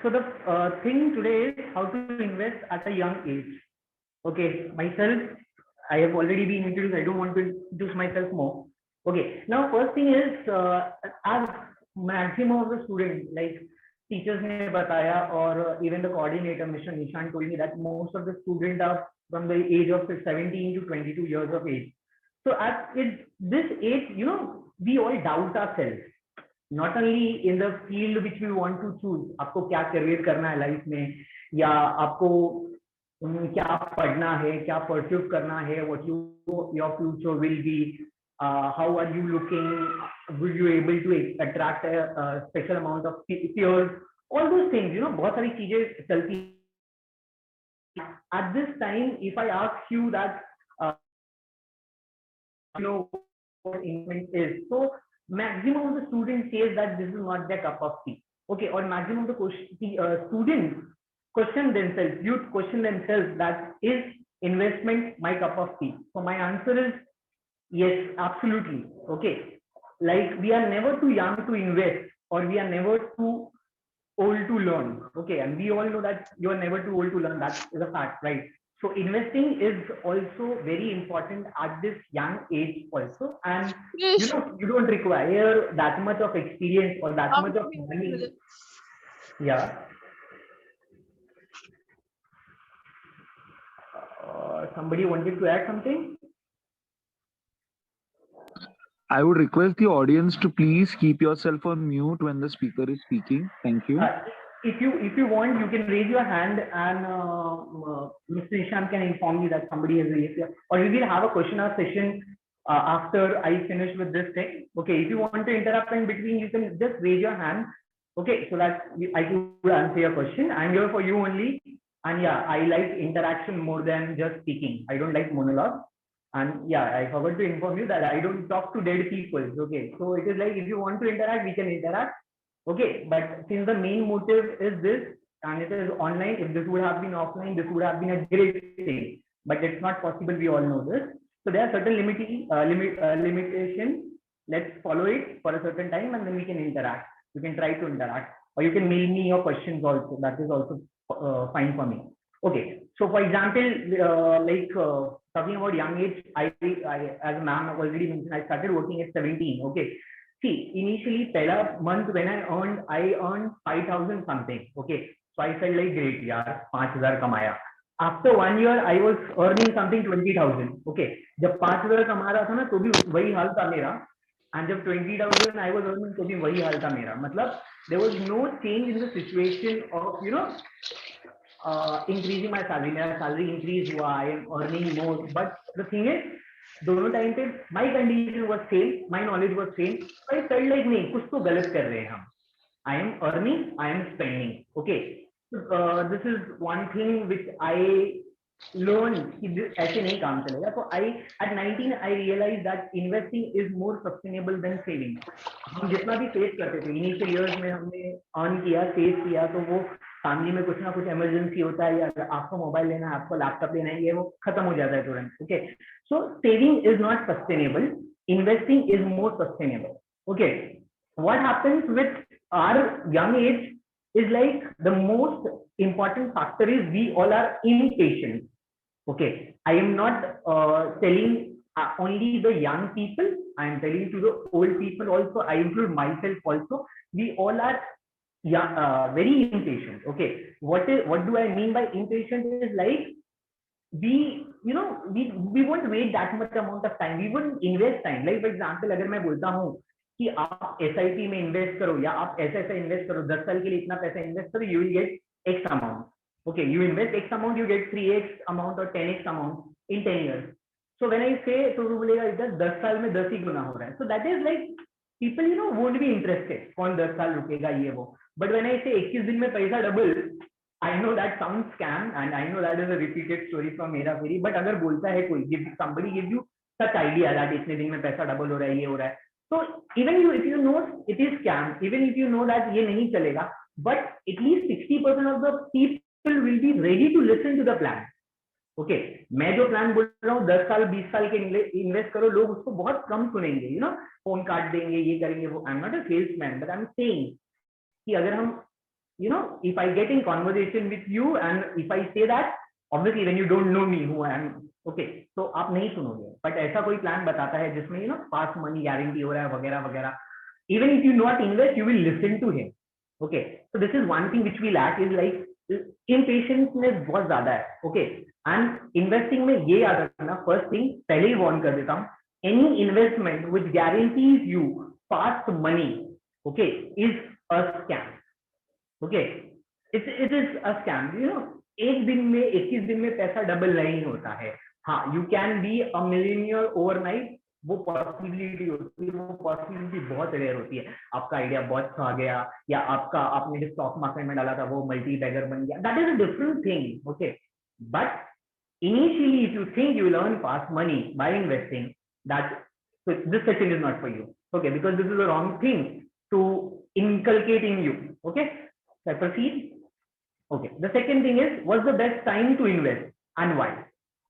So the thing today is how to invest at a young age. Okay, myself, I have already been introduced. I don't want to introduce myself more. Okay, now first thing is, as maximum of the students, like teachers ne bataya, or even the coordinator, Mr. Nishan, told me that most of the students are from the age of 17 to 22 years of age. So at this age, we all doubt ourselves. Not only in the field which we want to choose, आपको क्या career करना है life में, या आपको क्या पढ़ना है, क्या pursue करना है, what your future will be, how are you looking, will you able to attract a special amount of peers, all those things, बहुत सारी चीजें चलती. At this time, if I ask you that, what investment is, so maximum of the students says that this is not their cup of tea. Okay, or maximum of the students question themselves, youth question themselves that is investment my cup of tea? So my answer is yes, absolutely. Okay, like we are never too young to invest, or we are never too old to learn. Okay, and we all know that you are never too old to learn. That is a fact, right? So investing is also very important at this young age also, and you don't require that much of experience or that much of money. Yeah. Somebody wanted to add something? I would request the audience to please keep yourself on mute when the speaker is speaking. Thank you. If you want, you can raise your hand, and Mr. Nishan can inform you that somebody has raised it. Or we will have a question or session after I finish with this thing. Okay, if you want to interrupt in between, you can just raise your hand. Okay, so that I could answer your question. I'm here for you only. And yeah, I like interaction more than just speaking. I don't like monologue. And yeah, I forgot to inform you that I don't talk to dead people. Okay, so it is like if you want to interact, we can interact. Okay, but since the main motive is this, and it is online, if this would have been offline, this would have been a great thing. But it's not possible. We all know this. So there are certain limitations. Let's follow it for a certain time, and then we can interact. You can try to interact, or you can mail me your questions also. That is also fine for me. Okay. So for example, talking about young age, I as ma'am already mentioned, I started working at 17. Okay. See, initially, pehla month when I earned 5,000 something. Okay, so I felt like great, yaar, 5,000 kamaya. After 1 year, I was earning something 20,000. Okay, जब 5,000 कमा रहा था ना, तो भी वही हाल था मेरा. And जब 20,000 I was earning, तो भी वही हाल था मेरा. मतलब there was no change in the situation of increasing my salary. मेरा salary increase हुआ, I am earning more. But the thing is, दोनों टाइम पे my condition was same, my knowledge was same. I felt like नहीं, कुछ तो गलत कर रहे हैं हम. I am earning, I am spending. Okay, this is one thing which I learned कि ऐसे नहीं काम चलेगा. So at 19 I realized that investing is more sustainable than saving. हम जितना भी सेव करते थे initial years में, हमने earn किया, save किया, तो वो फैमिली में कुछ ना कुछ इमरजेंसी होता है, या आपको मोबाइल लेना है, आपको लैपटॉप लेना है, ये वो खत्म हो जाता है तुरंत. Okay, so saving is not sustainable, investing is more sustainable. Okay, what happens with our young age is like the most important factor is we all are impatient. Okay, I am not telling only the young people, I am telling to the old people also, I include myself also. We all are very impatient. Okay, what do I mean by impatient is like we won't wait that much amount of time, we won't invest time. Like for example, अगर मैं बोलता हूँ कि आप SIP में invest करो, या आप ऐसा इन्वेस्ट करो, 10 साल के लिए इतना पैसा इन्वेस्ट करो, you will get X amount. Okay, you invest X amount, you get 3X amount or 10X amount in 10 years. So when I say, तो वो बोलेगा इधर 10 साल में 10 ही गुना हो रहा है. So that is like people won't be interested. कौन 10 साल रुकेगा ये वो. But when I say 21 दिन में पैसा double, I know that sounds scam, and I know that is a repeated story from मेरा फेरी. But अगर बोलता है कोई, somebody give you such idea that इतने दिन में पैसा डबल हो रहा है, ये हो रहा है. So even if you know it is scam, even if you know that ये नहीं चलेगा, but at least 60% of the people will be ready to listen to the plan. Okay, मैं जो प्लान बोल रहा हूँ 10 साल 20 साल के इन्वेस्ट करो, लोग उसको बहुत कम सुनेंगे, फोन काट देंगे, ये करेंगे वो. आई am not a salesman, but I am saying कि अगर हम you know, if I get in conversation with you and if I say that, obviously when you don't know me who I am, okay, तो आप नहीं सुनोगे. But ऐसा कोई plan बताता है जिसमें you know fast money guarantee हो रहा है वगैरह वगैरह, even if you not invest, you will listen to him. Okay, so this is one thing which we lack is like impatience में बहुत ज्यादा है. Okay, and investing में ये याद रखना, first thing पहले ही warn कर देता हूँ, any investment which guarantees you fast money, okay, is a scam. Okay, it is a scam. You know, एक दिन में 21 दिन में पैसा डबल नहीं होता है. हाँ, you can be a millionaire overnight, वो पॉसिबिलिटी होती है, वो पॉसिबिलिटी बहुत रेयर होती है. आपका आइडिया बहुत अच्छा आ गया, या आपने स्टॉक मार्केट में डाला था वो मल्टी बैगर बन गया, that is a different thing. Okay, but initially if you think you will earn fast money by investing, that so this session is not for you. Okay, because this is the wrong thing to inculcate in you. Okay, so I proceed. Okay, the second thing is, what's the best time to invest and why?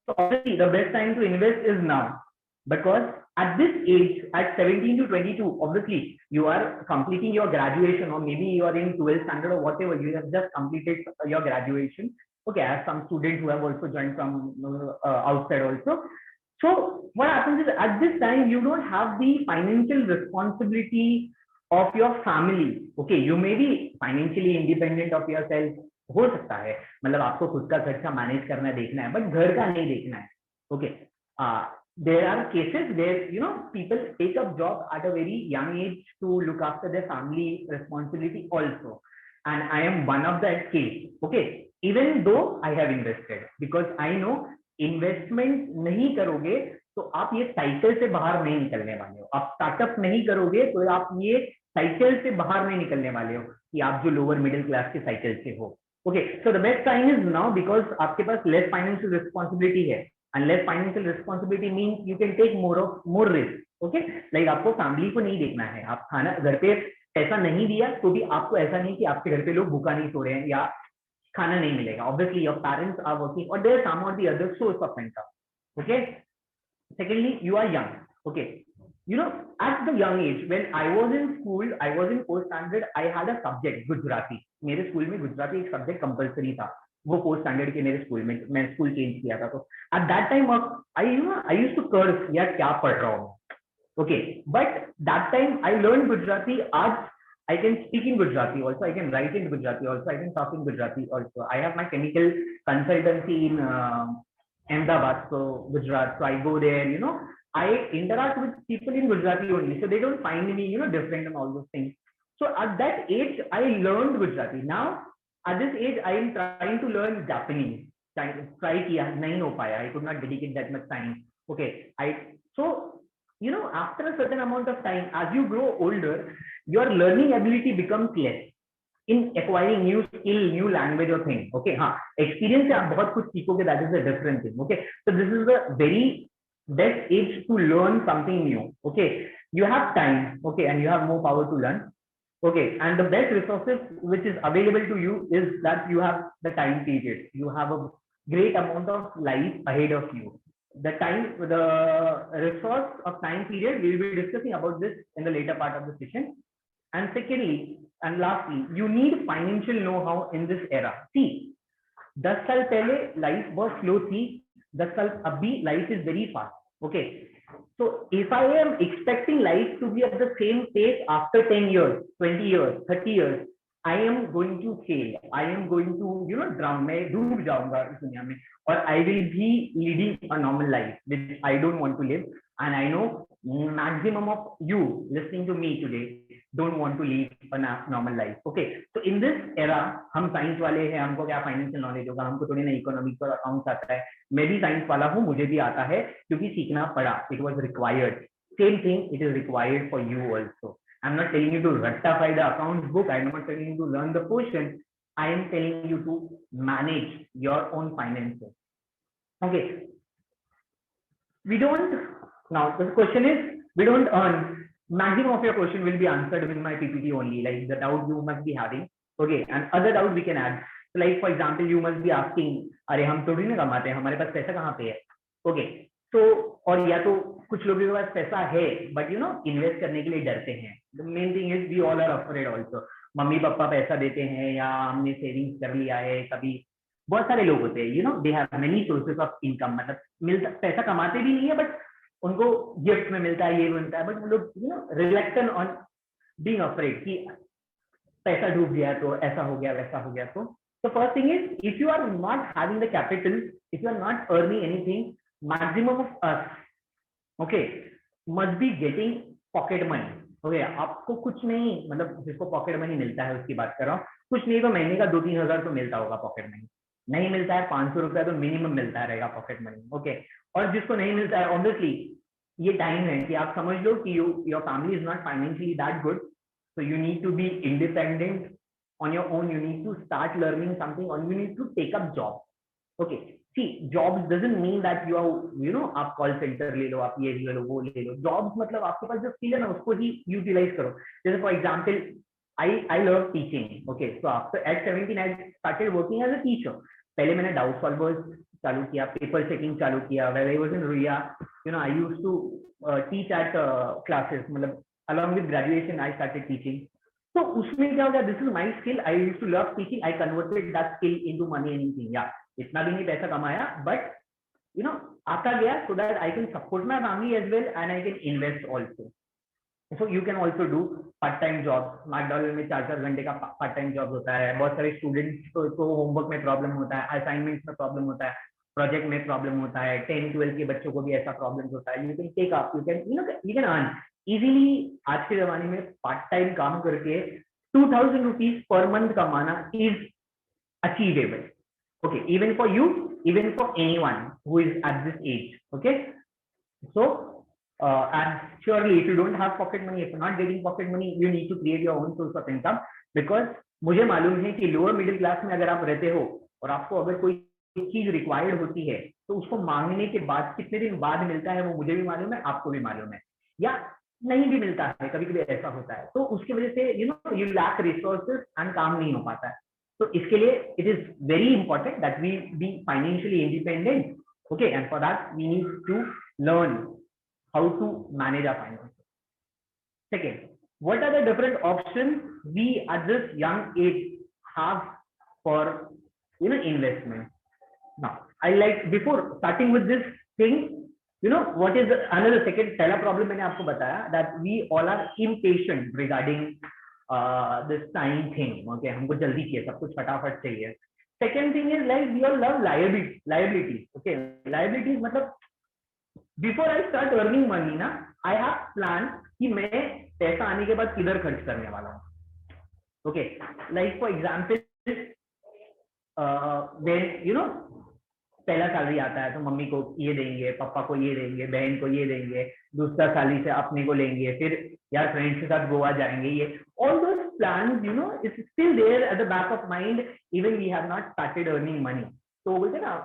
So obviously the best time to invest is now, because at this age, at 17 to 22, obviously you are completing your graduation, or maybe you are in 12th standard or whatever, you have just completed your graduation. Okay, I have some students who have also joined from outside also. So what happens is, at this time you don't have the financial responsibility of your family. Okay, you may be financially independent of yourself, हो सकता है, मतलब आपको खुद का खर्चा manage करना है, देखना है, बट घर का नहीं देखना है. Okay, there are cases where you know people take up job at a very young age to look after their family responsibility also, and I am one of that case. Okay, even though I have invested, because I know investment नहीं करोगे तो आप ये cycle से बाहर नहीं निकलने वाले हो. आप स्टार्टअप नहीं करोगे तो आप ये साइकिल से बाहर नहीं निकलने वाले हो कि आप जो लोअर मिडिल क्लास के साइकिल से हो. Okay, so the best time is now, because आपके पास लेस फाइनेंशियल रिस्पॉन्सिबिलिटी है, and less financial responsibility means you can take more risk. Okay, like आपको फैमिली को नहीं देखना है, आप खाना घर पे पैसा नहीं दिया तो भी आपको ऐसा नहीं कि आपके घर पे लोग भूखा नहीं सो रहे हैं या खाना नहीं मिलेगा. Obviously your parents are working और देयर सम और the other source of income. Okay, secondly you are young. Okay, you know, at the young age when I was in school, I was in fourth standard, I had a subject Gujarati. मेरे school में गुजराती एक subject compulsory था, वो fourth standard के मेरे school में, मैं school change किया था, तो at that time I used to curse, यार क्या पढ़ रहा हूँ. Okay, but that time I learned Gujarati. आज I can speak in Gujarati also, I can write in Gujarati also, I can talk in Gujarati also. I have my chemical consultancy in Ahmedabad, so Gujarat. So I go there, you know, I interact with people in Gujarati only, so they don't find me, you know, different and all those things. So at that age, I learned Gujarati. Now at this age, I am trying to learn Japanese. Try kiya, nahi ho paya. I could not dedicate that much time. Okay, so you know, after a certain amount of time, as you grow older, your learning ability becomes less in acquiring new skill, new language or thing. Okay, हाँ, experience से आप बहुत कुछ सीखोगे, that is a different thing. Okay, so this is the very best age to learn something new. Okay, you have time, okay, and you have more power to learn. Okay, and the best resources which is available to you is that you have the time period. You have a great amount of life ahead of you. The resource of time period, we will be discussing about this in the later part of the session. And secondly, and lastly, you need financial know-how in this era. See, 10 साल पहले life बहुत slow थी, 10 साल अभी life is very fast. Okay, so if I am expecting life to be at the same pace after 10 years, 20 years, 30 years, I am going to fail. I am going to, you know, drown. मैं डूब जाऊंगा इस दुनिया में, और I will be leading a normal life which I don't want to live. And I know maximum of you listening to me today don't want to live a normal life. Okay, so in this era, हम science वाले हैं, हमको क्या financial knowledge होगा, हमको थोड़ी ना economics और अकाउंट्स आता है. मैं भी साइंस वाला हूँ, मुझे भी आता है क्योंकि सीखना पड़ा. It was required. Same thing, it is required for you also. I'm not telling you to rectify the accounts book. I'm not telling you to learn the quotient. I am telling you to manage your own finances. Okay. We don't, now the question is, we don't earn, maximum of your question will be answered in my PPT only, like the doubt you must be having. Okay, and other doubt we can add. So like for example, you must be asking, अरे हम थोड़ी ना कमाते हैं, हमारे पास पैसा कहाँ पे है. Okay, तो और या तो कुछ लोगों के पास पैसा है बट यू नो इन्वेस्ट करने के लिए डरते हैं. The main thing is we all are afraid also. मम्मी पापा पैसा देते हैं या हमने सेविंग्स कर लिया है कभी। बहुत सारे लोग होते हैं, they have many sources of income, मतलब मिलता, पैसा कमाते भी नहीं है बट उनको गिफ्ट में मिलता है, ये मिलता है, बट वो लोग रिलेक्टेड ऑन बीइंग अफ्रेड कि पैसा डूब गया तो ऐसा हो गया वैसा हो गया। तो first thing is, if you are not having the capital, if you are not earning anything, maximum of us, okay, must be getting pocket money. Okay, आपको कुछ नहीं, मतलब जिसको पॉकेट मनी मिलता है उसकी बात कर रहा हूँ, कुछ नहीं तो महीने का 2-3 हजार तो मिलता होगा पॉकेट मनी, नहीं मिलता है 500 रुपया तो मिनिमम मिलता रहेगा पॉकेट मनी। ओके, और जिसको नहीं मिलता है, ऑब्वियसली ये टाइम है कि आप समझ लो कि your family is not financially that good, so you need to be independent on your own, you need to start learning something, or you need to take up job. Okay, see, jobs doesn't mean that you are, आप call centre ले लो, आप ये ले लो वो ले लो। Jobs मतलब आपके पास जो स्किल है ना उसको ही यूटिलाइज करो। जैसे for example, I love teaching. Okay, so after at 17 I started working as a teacher. पहले मैंने डाउट सॉल्वर्स चालू किया, पेपर चेकिंग चालू किया, when I was in Ruia, I used to teach at classes, मतलब along with graduation I started teaching. So उसमें क्या हो गया, this is my skill, I used to love teaching, I converted that skill into money and anything. Yeah, इतना भी नहीं पैसा कमाया, but आता गया, so that I can support my family as well and I can invest also. So you can also do part time jobs. McDonald में 4-4 घंटे का पार्ट टाइम जॉब होता है। बहुत सारे स्टूडेंट्स को होमवर्क में प्रॉब्लम होता है, असाइनमेंट्स में प्रॉब्लम होता है, प्रोजेक्ट में प्रॉब्लम होता है, 10-12 के बच्चों को भी ऐसा प्रॉब्लम होता है। You can take up, you can earn easily. आज के जमाने में पार्ट टाइम काम करके 2000 रुपीज पर मंथ कमाना is achievable. Okay, even for you, even for anyone who is at this age. Okay, so and surely if you don't have pocket money, if you're not getting pocket money, you need to create your own source of income, because मुझे मालूम है कि lower middle class में अगर आप रहते हो और आपको अगर कोई चीज रिक्वायर्ड होती है तो उसको मांगने के बाद कितने दिन बाद मिलता है वो मुझे भी मालूम है, आपको भी मालूम है, या नहीं भी मिलता है, कभी कभी ऐसा होता है। तो उसकी वजह से यू लैक रिसोर्सेज एंड काम नहीं हो पाता है। तो इसके लिए it is very important that we be financially independent. Okay, and for that we need to learn how to manage our finances. Second, what are the different options we at this young age have for investment? Now, I like, before starting with this thing, what is another second पहला problem मैंने आपको बताया that we all are impatient regarding this time thing. Okay, हमको जल्दी चाहिए, सब कुछ फटाफट चाहिए। Second thing is like we all love liabilities. Okay, liabilities मतलब before I start earning money ना, आई हैव प्लान कि मैं पैसा आने के बाद किधर खर्च करने वाला हूँ। Okay, like for example, when पहला सैलरी आता है तो मम्मी को ये देंगे, पापा को ये देंगे, बहन को ये देंगे, दूसरा सैलरी से अपने को लेंगे, फिर यार फ्रेंड्स के साथ गोवा जाएंगे, ये all those plans it's still there at the back of mind even we have not started earning money. तो बोलते ना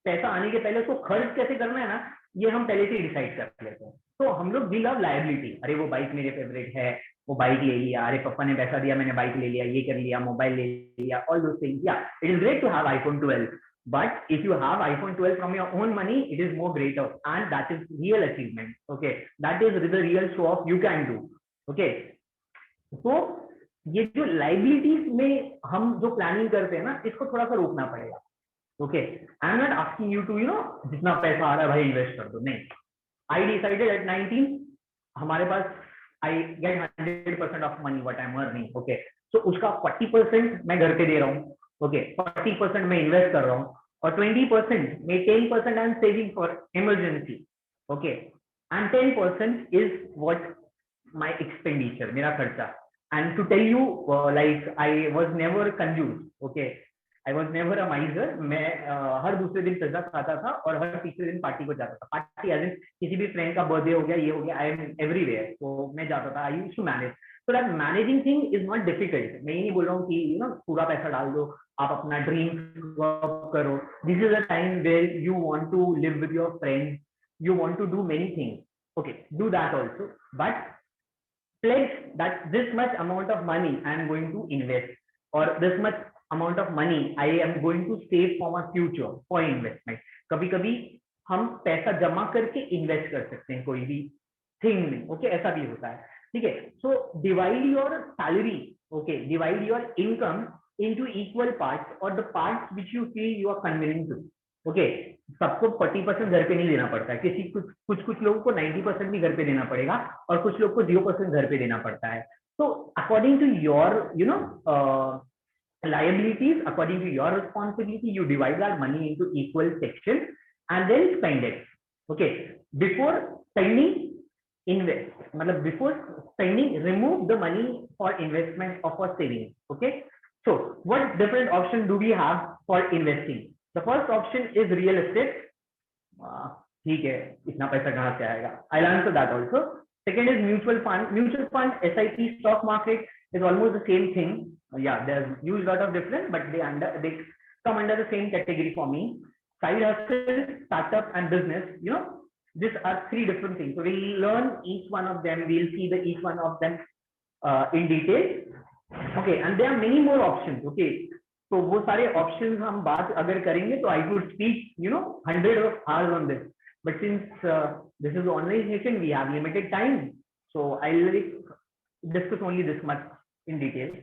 पैसा आने के पहले उसको खर्च कैसे करना है ना, ये हम पहले से डिसाइड कर लेते हैं। तो हम लोग वी लव लायबिलिटी, अरे वो बाइक मेरे फेवरेट है, वो बाइक ले लिया, अरे पापा ने पैसा दिया मैंने बाइक ले लिया, ये कर लिया, मोबाइल ले लिया, ऑल दोस थिंग्स। या it is great to have iPhone 12, but if you have iPhone 12 from your own money, it is more greater, and that is real achievement. Okay, that is the real show off you can do. Okay, so ये जो liabilities में हम जो planning करते हैं ना, इसको थोड़ा सा रोकना पड़ेगा। Okay, I am not asking you to जितना पैसा आ रहा है भाई इन्वेस्ट कर दो, नहीं। आई डिसाइडेड एट 19 हमारे पास I get 100% of money what I am earning. Okay, so उसका 40% मैं घर पे दे रहा हूँ। ओके, 40% मैं इन्वेस्ट कर रहा हूँ और 20% मैं 10% I am saving for emergency. Okay, and 10% is what my expenditure, मेरा खर्चा। And to tell you like I was never कंज्यूज। Okay, I was never a miser. मैं हर दूसरे दिन पिज्जा खाता था और हर तीसरे दिन पार्टी को जाता था। पार्टी एज इन किसी भी फ्रेंड का बर्थडे हो गया, ये हो गया, आई एम एवरीवेयर, तो मैं जाता था। I used to manage, so that managing thing is not difficult. मैं ये नहीं बोल रहा हूँ कि पूरा पैसा डाल दो, आप अपना ड्रीम करो। This is a time where you want to live with your friends, you want to do many things. Okay, do that also, but pledge that this much amount of money I am going to invest, or this much amount of money I am going to save for my future for investment. कभी कभी हम पैसा जमा करके invest कर सकते हैं कोई भी थिंग में। ओके, ऐसा भी होता है। ठीक है. So divide your salary, okay, divide your income into equal parts or the parts which you feel you are convenient to. Okay, सबको 40% घर पे नहीं देना पड़ता है, किसी कुछ लोगों को 90% भी घर पे देना पड़ेगा और कुछ लोग को 0% घर पे देना पड़ता है. तो according to your liabilities, according to your responsibility, you divide that money into equal section and then spend it. Okay, before spending, invest. मतलब before spending, remove the money for investment or for saving. Okay, so what different option do we have for investing? The first option is real estate. ठीक है, इतना पैसा कहाँ से आएगा? I'll answer that also. Second is mutual fund. Mutual fund, SIP, stock market is almost the same thing. Yeah, there's huge lot of difference, but they come under the same category for me. Side hustle, startup, and business. These are three different things. So we'll learn each one of them. We'll see each one of them in detail. Okay, and there are many more options. Okay, so वो सारे options हम बात अगर करेंगे तो I could speak 100 of hours on this. But since this is online session, we have limited time, so I'll discuss only this much in detail.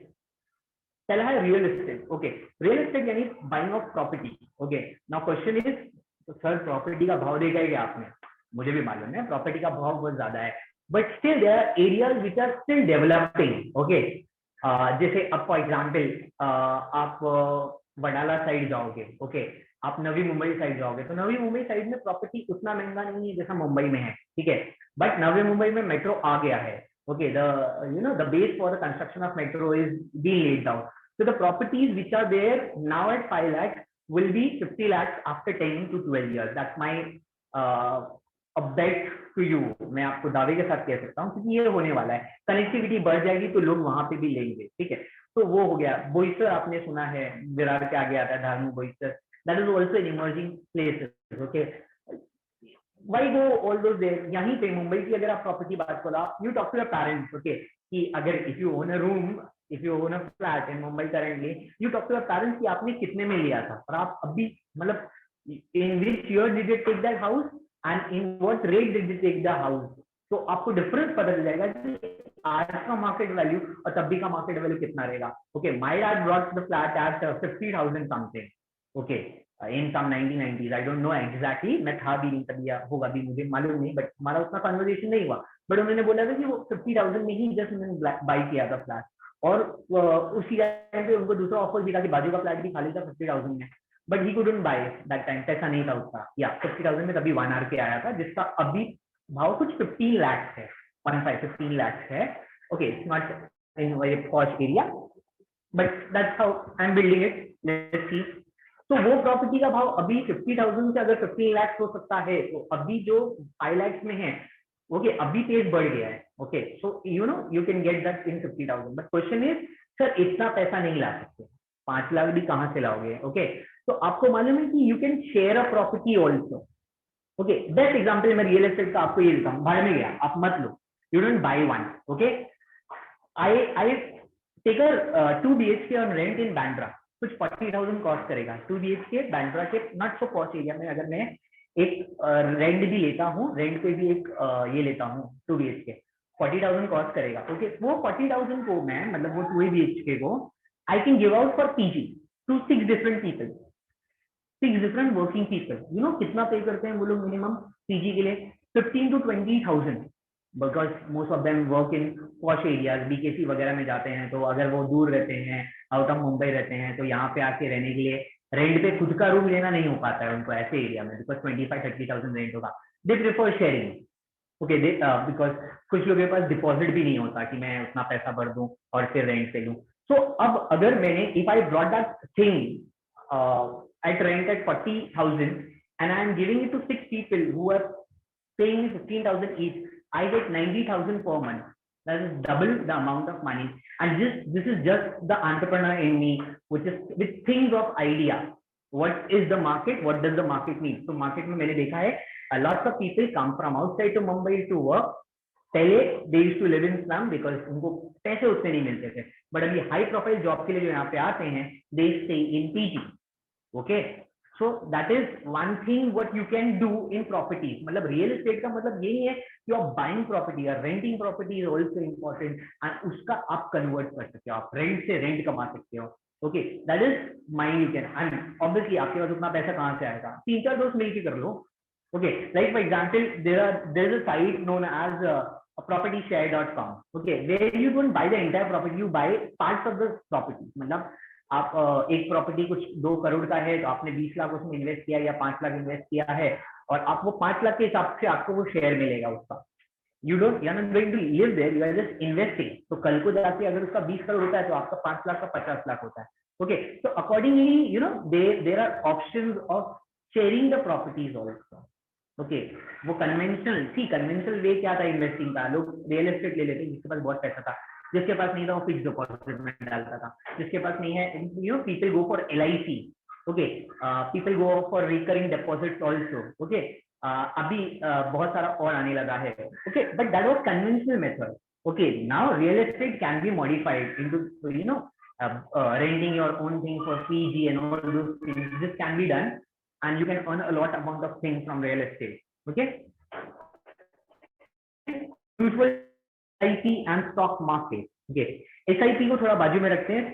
पहला है real estate. Okay, real estate यानी buying of property. Okay, now question is, तो sir property का भाव देखा है क्या आपने? मुझे भी मालूम है property का भाव बहुत ज्यादा है, but still there are areas which are still developing. Okay, जैसे अब फॉर एग्जाम्पल आप वडाला साइड जाओगे, ओके, आप नवी मुंबई साइड जाओगे, तो नवी मुंबई साइड में प्रॉपर्टी उतना महंगा नहीं है जैसा मुंबई में है, ठीक है, बट नवी मुंबई में मेट्रो आ गया है. Okay, the base for the construction of metro is being laid down. So the properties which are there now at 5 lakhs will be 50 lakhs after 10 to 12 years. That's my bet to you. मैं आपको दावे के साथ कह सकता हूँ क्योंकि ये होने वाला है. कनेक्टिविटी बढ़ जाएगी तो लोग वहां पे भी लेंगे, ठीक है. तो वो हो गया. बोईसर आपने सुना है, विरार के आगे आता है धार्मिक Boisar. That is also an emerging place. Okay. Why go all those there? यहीं पे मुंबई की अगर आप प्रॉपर्टी बात करो, you talk to your parents, okay, कि अगर if you own a room, if you own a flat in Mumbai currently, you talk to your parents कि आपने कितने में लिया था और आप अभी मतलब in which year did you take that house and in what rate did you take the house. तो आपको डिफरेंस पता चल जाएगा कि आज का मार्केट वैल्यू और तब भी का मार्केट वैल्यू कितना रहेगा. Okay, my dad bought the flat at 50,000 something. Okay, in some 1990s, I don't know exactly, मैं था भी नहीं तभी, होगा भी मुझे मालूम नहीं, बट हमारा उतना कन्वर्सेशन नहीं हुआ. बट उन्होंने बोला था कि वो 50,000 में ही जस्ट उन्होंने बाई किया था फ्लैट, और उसी टाइम पे उनको दूसरा ऑफर भी था कि बाजू का फ्लैट भी खाली था 50,000 में, but he couldn't by that time, पैसा नहीं था उसका. या 50,000 में तभी 1 आर के आया था जिसका अभी भाव कुछ 15 लाख है, 15 लाख है. Okay, it's not in very posh area, but that's how I am building it. Let's see. तो वो प्रॉपर्टी का भाव अभी 50,000 से अगर 15 लाख हो सकता है, तो अभी जो 5 लाख में है, ओके, अभी पेज बढ़ गया है. Okay, so you can get that in 50,000. But question is, sir इतना पैसा नहीं ला सकते, 5 लाख भी कहां से लाओगे? ओके, तो आपको मालूम है कि you can share a property also. Okay, best example मैं रियल एस्टेट का आपको ये देता हूँ. भाड़े में गया, आप मत लो, you don't buy one. Okay, I take a 2 BHK on rent in Bandra. कुछ 40,000 कॉस्ट करेगा 2 BHK बैंड्रा के नॉट सो कॉस्ट एरिया में. अगर मैं एक रेंट भी लेता हूँ, रेंट पे भी एक ये लेता हूँ 2 BHK, 40,000 कॉस्ट करेगा. ओके, वो 40,000 को मैं, मतलब वो 2 BHK को I can give out for PG to 6 different people, 6 different working people. कितना पे करते हैं वो लोग मिनिमम PG के लिए? 15 to 20,000, because most of them work in posh areas, BKC वगैरह में जाते हैं. तो अगर वो दूर रहते हैं, आउट ऑफ मुंबई रहते हैं, तो यहाँ पे आके रहने के लिए रेंट पे खुद का रूम लेना नहीं हो पाता है उनको ऐसे एरिया में, बिकॉज 25-30,000 रेंट होगा. They prefer sharing. Okay, because कुछ लोगों के पास डिपॉजिट भी नहीं होता कि मैं उतना पैसा भर दूं और फिर रेंट पे लूं. सो अब अगर मैंने, if I brought that thing at rent at 40,000 and I am giving it to 6 people who are paying 15,000 each, I get 90,000 per month. That is double the amount of money. And this is just the entrepreneur in me, which is with things of idea. What is the market? What does the market need? So market में मैंने देखा है, a lot of people come from outside to Mumbai to work. पहले they used to live in slum because उनको पैसे उतने नहीं मिलते थे. But अभी high profile job के लिए जो यहाँ पे आते हैं, they stay in PG. Okay, So that is one thing what you can do in properties. मतलब real estate का मतलब ये नहीं है you are buying property or renting property is also important and उसका आप convert कर सकते हो, आप rent से rent कमा सकते हो. Okay, that is mine you can, and obviously आपके पास उतना पैसा कहाँ से आएगा, 3-4 दोस्त मिलके कर लो. Okay, like for example there is a site known as propertyshare.com. Okay, where you don't buy the entire property, you buy parts of the property. मतलब आप एक प्रॉपर्टी कुछ 2 करोड़ का है तो आपने 20 लाख उसमें इन्वेस्ट किया या 5 लाख इन्वेस्ट किया है और आप वो 5 लाख के हिसाब से आपको वो शेयर मिलेगा उसका. You are not going to live there, you are just investing. तो कल को जाके अगर उसका 20 करोड़ होता है तो आपका 5 लाख का 50 लाख होता है. Okay, so accordingly there are options of sharing the properties also. Okay, वो कन्वेंशनल वे क्या था इन्वेस्टिंग का, लोग रियल एस्टेट ले लेते जिसके पास बहुत पैसा था, जिसके पास नहीं था वो फिक्स डिपॉजिट में डालता था, जिसके पास नहीं है people go for LIC. Okay, people go for recurring deposit also. Okay, अभी बहुत सारा और आने लगा है. Okay, but that was conventional method. Okay, now real estate can be modified into renting your own thing for PG and all those things. This can be done and you can earn a lot amount of things from real estate. Okay, mutual SIP and stock market. Okay, SIP को थोड़ा बाजू में रखते हैं.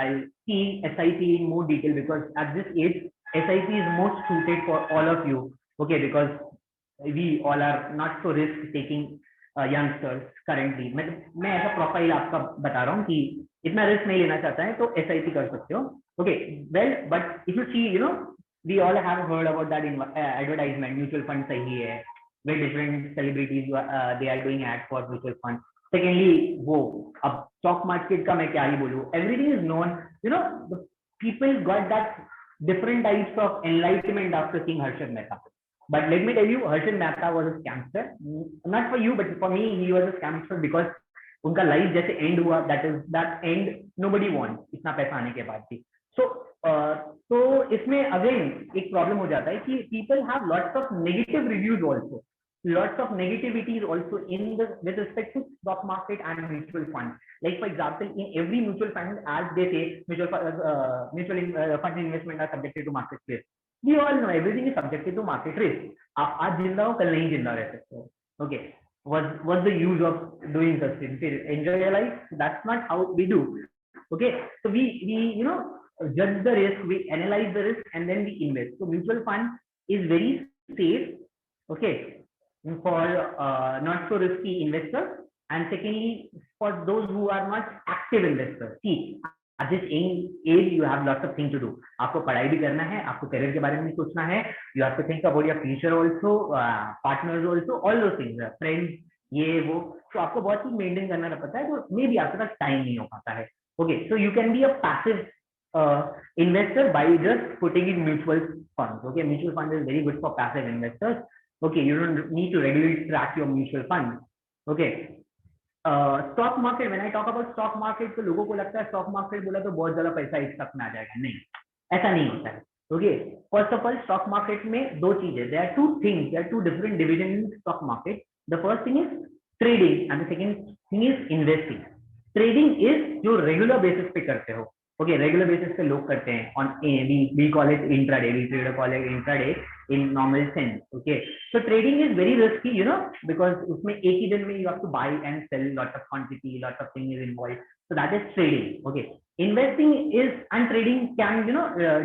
I'll see SIP in more detail because at this age SIP is most suited for all of you. Okay, because we all are not so risk taking youngsters currently. मैं ऐसा profile आपका बता रहा हूँ कि इतना रिस्क नहीं लेना चाहता है तो SIP कर सकते हो. Okay, well, but if you see, we all have heard about that in advertisement, mutual fund sahi hai, where different celebrities they are doing ads for mutual fund. Secondly, वो अब stock market का मैं क्या ही बोलूँ, everything is known. The people got that different types of enlightenment after seeing Harshad Mehta. But let me tell you, Harshad Mehta was a scamster. Not for you, but for me, he was a scamster because उनका life जैसे and हुआ, that end nobody wants इतना पैसा आने के बाद भी. So इसमें अगेन एक प्रॉब्लम हो जाता है कि people have lots of negative reviews also, lots of negativities also in with respect to stock market and mutual fund. Like for example, in every mutual fund, as they say, mutual fund investment are subjected to market risk. We all know everything is subjected to market risk. आप आज जिंदा हो, कल नहीं जिंदा रह सकते हो. Okay, what's the use of doing such things? Enjoy your life. That's not how we do. Okay, so we judge the risk, we analyze the risk, and then we invest. So mutual fund is very safe. Okay, for not so risky investors, and secondly for those who are not active investors. See, at this age you have lots of things to do. आपको पढ़ाई भी करना है, आपको career के बारे में सोचना है, you have to think about your future also, partners also, all those things, friends, ये वो. तो आपको बहुत चीज मेंटेन करना पड़ता है, तो मे बी आपके पास टाइम नहीं हो पाता है. Okay, so you can be a passive investor by just putting in mutual funds. Okay, mutual fund is very good for passive investors. Okay, you don't need to regularly track your mutual fund. Okay, stock market, when I talk about stock market तो लोगों को लगता है stock market बोला तो बहुत ज्यादा पैसा एक साथ में आ जाएगा. नहीं, ऐसा नहीं होता है. Okay, first of all stock market में दो चीजें, there are two things, there are two different division in stock market. The first thing is trading and the second thing is investing. Trading is जो regular basis पे करते हो. Okay, regular basis पे लोग करते हैं on we call it intraday, we trader call it intraday in normal sense. Okay, so trading is very risky, because उसमें एक ही दिन में you have to buy and sell lots of quantity, lots of things involved. So that is trading. Okay, investing is, and trading can,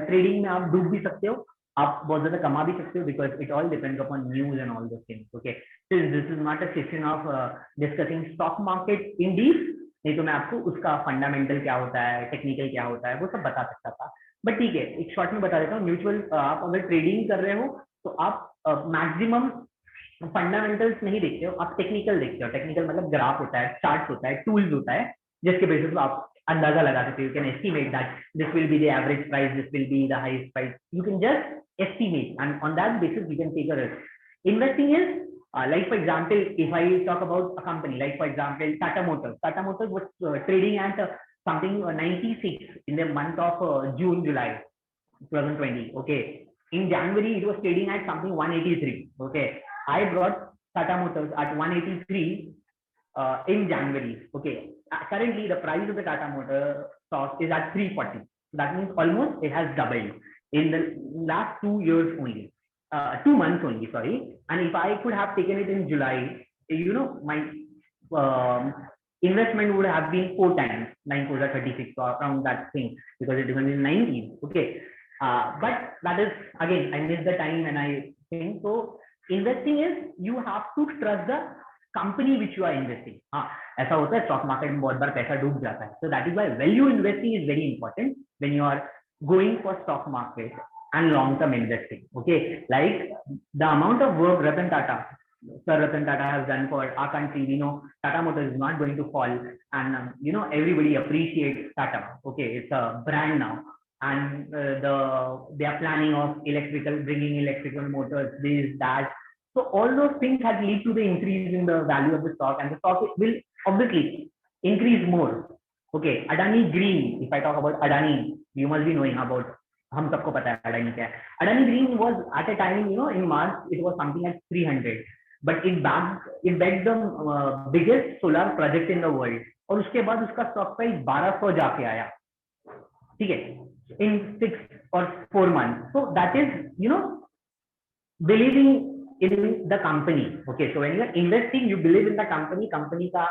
trading में आप डूब भी सकते हो, आप बहुत ज्यादा कमा भी सकते हो, because it all depends upon news and all those things. Okay, so this is not a session of discussing stock market in deep. नहीं तो मैं आपको उसका फंडामेंटल क्या होता है, टेक्निकल क्या होता है, वो सब बता सकता था. बट ठीक है, एक शॉर्ट में बता देता हूँ. म्यूचुअल आप अगर ट्रेडिंग कर रहे हो तो आप मैक्सिमम फंडामेंटल्स नहीं देखते हो, आप टेक्निकल देखते हो. टेक्निकल मतलब ग्राफ होता है, चार्ट होता है, टूल्स होता है, जिसके बेसिस पे आप अंदाजा लगा सकते हो. You can estimate that this will be the average price, this will be the highest price. You can just estimate and on that basis you can take a risk. Investing is like for example, if I talk about a company, like for example Tata Motors was trading at something 96 in the month of July 2020. Okay, in January it was trading at something 183. Okay, I brought Tata Motors at 183 in January. Okay, currently the price of the Tata Motor stock is at 340. So that means almost it has doubled in the last 2 years only, 2 months only, sorry. And if I could have taken it in July, my investment would have been 4 times, 9 4 36, so around that thing, because it was in 90s. Okay. But that is, again, I missed the time and I think so. Investing is, you have to trust the company which you are investing. ऐसा होता है stock market में बहुत बार पैसा डूब जाता है. So that is why value investing is very important when you are going for stock market and long term investing. Okay, like the amount of work Ratan Tata, Sir Ratan Tata has done for our country. We know Tata Motors is not going to fall, and everybody appreciates Tata. Okay, it's a brand now, and they are planning of bringing electrical motors, this, that. So all those things have lead to the increase in the value of the stock, and the stock will obviously increase more. Okay, Adani Green. If I talk about Adani, you must be knowing about. हम सबको पता है Adani क्या है. Adani Green was at a time, in March it was something like 300, but it backed the biggest solar project in the world. और उसके बाद उसका stock price 1200 जाके आया. ठीक है, in 6 or 4 months. So that is, believing in the company. Okay, so when you are investing, you believe in the company. Company का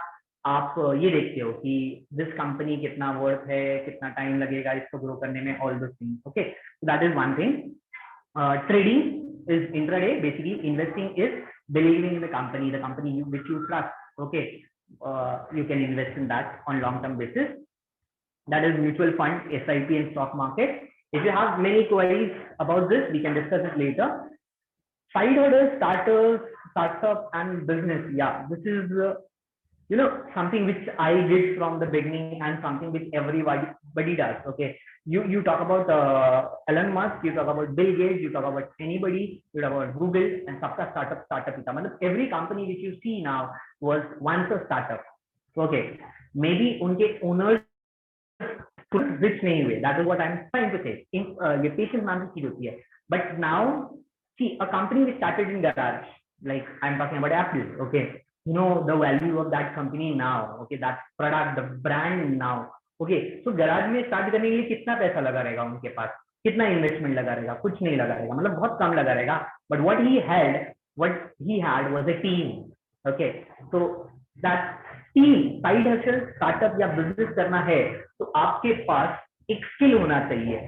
आप ये देखते हो कि दिस कंपनी कितना वर्थ है, कितना टाइम लगेगा इसको ग्रो करने में, all those things. Okay, so that is one thing. Trading is intraday. Basically investing is believing in the company which you trust. Okay, you can invest in that on long term basis. That is mutual fund, SIP and stock market. If you have many queries about this, we can discuss it later. Side orders, startup and business. Yeah, this is something which I did from the beginning and something which everybody does. Okay, you talk about Elon Musk, you talk about Bill Gates, you talk about anybody, you talk about Google, and sabka startup ही था. Every company which you see now was once a startup. Okay, maybe उनके owners rich नहीं हुए. That is what I'm trying to say. ये patient नाम की चीज होती है. But now, see, a company which started in garage, like I'm talking about Apple. Okay, the value of that company now. Okay, that product, the brand now. Okay, so garage में start करने के लिए कितना पैसा लगा रहेगा उनके पास, कितना इन्वेस्टमेंट लगा रहेगा, कुछ नहीं लगा रहेगा, मतलब बहुत कम लगा रहेगा. But what he had was a team. Okay, so that team, side hustle, startup या business करना है तो आपके पास एक स्किल होना चाहिए,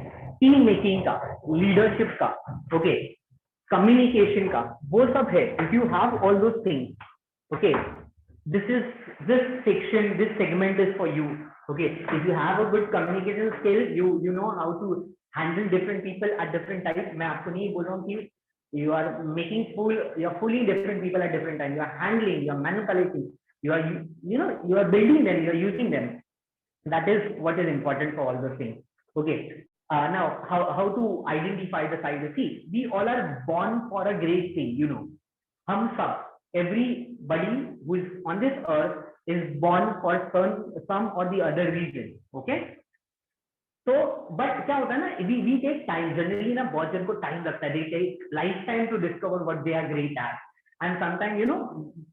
टीम मेकिंग का, लीडरशिप का, ओके, कम्युनिकेशन का, वो सब है. If you have all those things, okay, this segment is for you. Okay, if you have a good communication skill, you know how to handle different people at different times. मैं आपको नहीं बोल रहा हूँ कि you are you're fooling different people at different times. You are handling, you are manipulating, you are building them, you are using them. That is what is important for all those things. Okay, now how to identify the side? See, we all are born for a great thing. हम सब, everybody who is on this earth is born for some or the other reason. Okay, so but क्या होता है ना, we take time generally ना, बहुत जन को टाइम लगता है, they take lifetime to discover what they are great at, and sometimes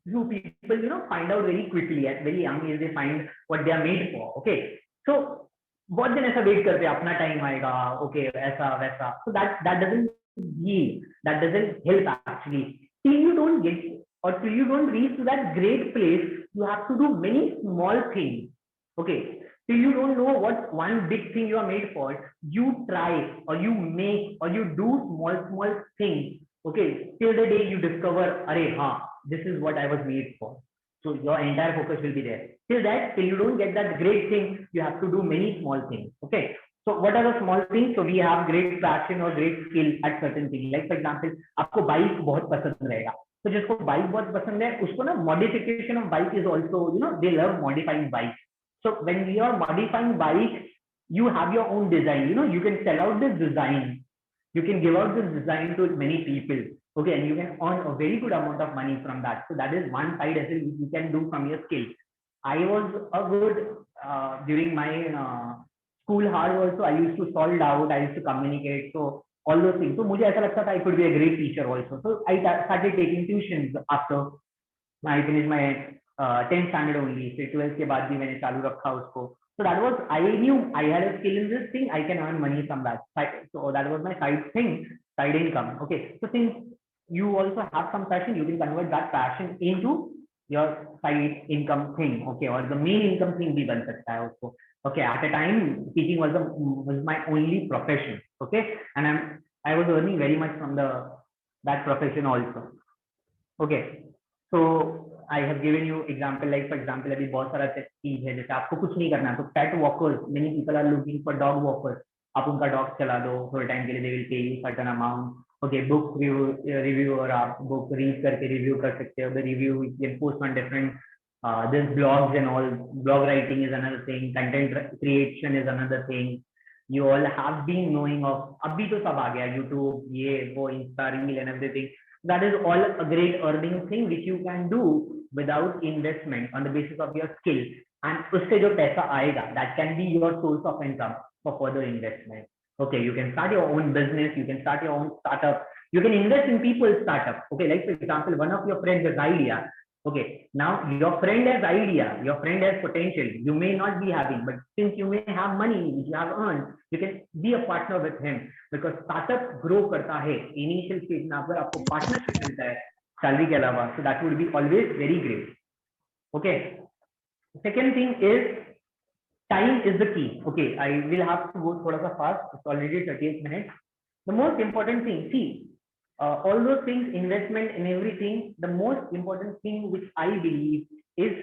few people find out very quickly at very young age, they find what they are made for. Okay, so बहुत जन ऐसा wait करते हैं अपना time आएगा, okay, ऐसा वैसा. So that doesn't heal, that doesn't help actually. Till you don't get or till you don't reach to that great place, you have to do many small things. Okay, till you don't know what one big thing you are made for, you try or you make or you do small things. Okay, till the day you discover, this is what I was made for. So your entire focus will be there. Till you don't get that great thing, you have to do many small things. Okay, so what are the small things? So we have great passion or great skill at certain things. Like for example, आपको bike बहुत पसंद रहेगा, तो जिसको bike बहुत पसंद है उसको ना modification of bike is also, they love modifying bike. So when you are modifying bike, you have your own design. You can sell out this design, you can give out this design to many people. Okay, and you can earn a very good amount of money from that. So that is one side hustle you can do from your skill. I was a good during my school hard also. I used to solve out, I used to communicate, so all those things. So मुझे ऐसा लगता था I could be a great teacher also. So I started taking tuitions after I finished my 10th standard only. फिर 12th के बाद भी मैंने चालू रखा उसको. So that was, I knew I had a skill in this thing, I can earn money from that. So that was my side thing, side income. Okay. So since you also have some passion, you can convert that passion into your side income thing. Okay. Or the main income thing bhi ban sakta hai usko. Okay. At a time, teaching was my only profession. Okay. And I was earning very much from that profession also. Okay. So I have given you example, like for example अभी बहुत सारा चीज है, जैसे आपको कुछ नहीं करना तो pet walkers, many people are looking for dog walkers. आप उनका डॉग चला दो थोड़े टाइम के लिए, they will pay you certain amount. Okay, book review और आप book read करके review कर सकते हो. The review you can post on different this blogs and all. Blog writing is another thing. Content creation is another thing. You all have been knowing of, अभी तो सब आ गया YouTube, ये वो Insta reel and everything. That is all a great earning thing which you can do without investment on the basis of your skill, and usse jo paisa aayega, that can be your source of income for further investment. Okay, you can start your own business, you can start your own startup, you can invest in people's startup. Okay, like for example, one of your friends has idea. Okay, now your friend has idea, your friend has potential, you may not be having, but since you may have money which you have earned, you can be a partner with him, because startup grow करता है initial stage में, अगर आपको partnership मिलता है salary के अलावा, so that would be always very great. Okay, second thing is time is the key. Okay, I will have to go थोड़ा सा fast, it's already 38 minutes. The most important thing, see, all those things, investment and everything, the most important thing which I believe is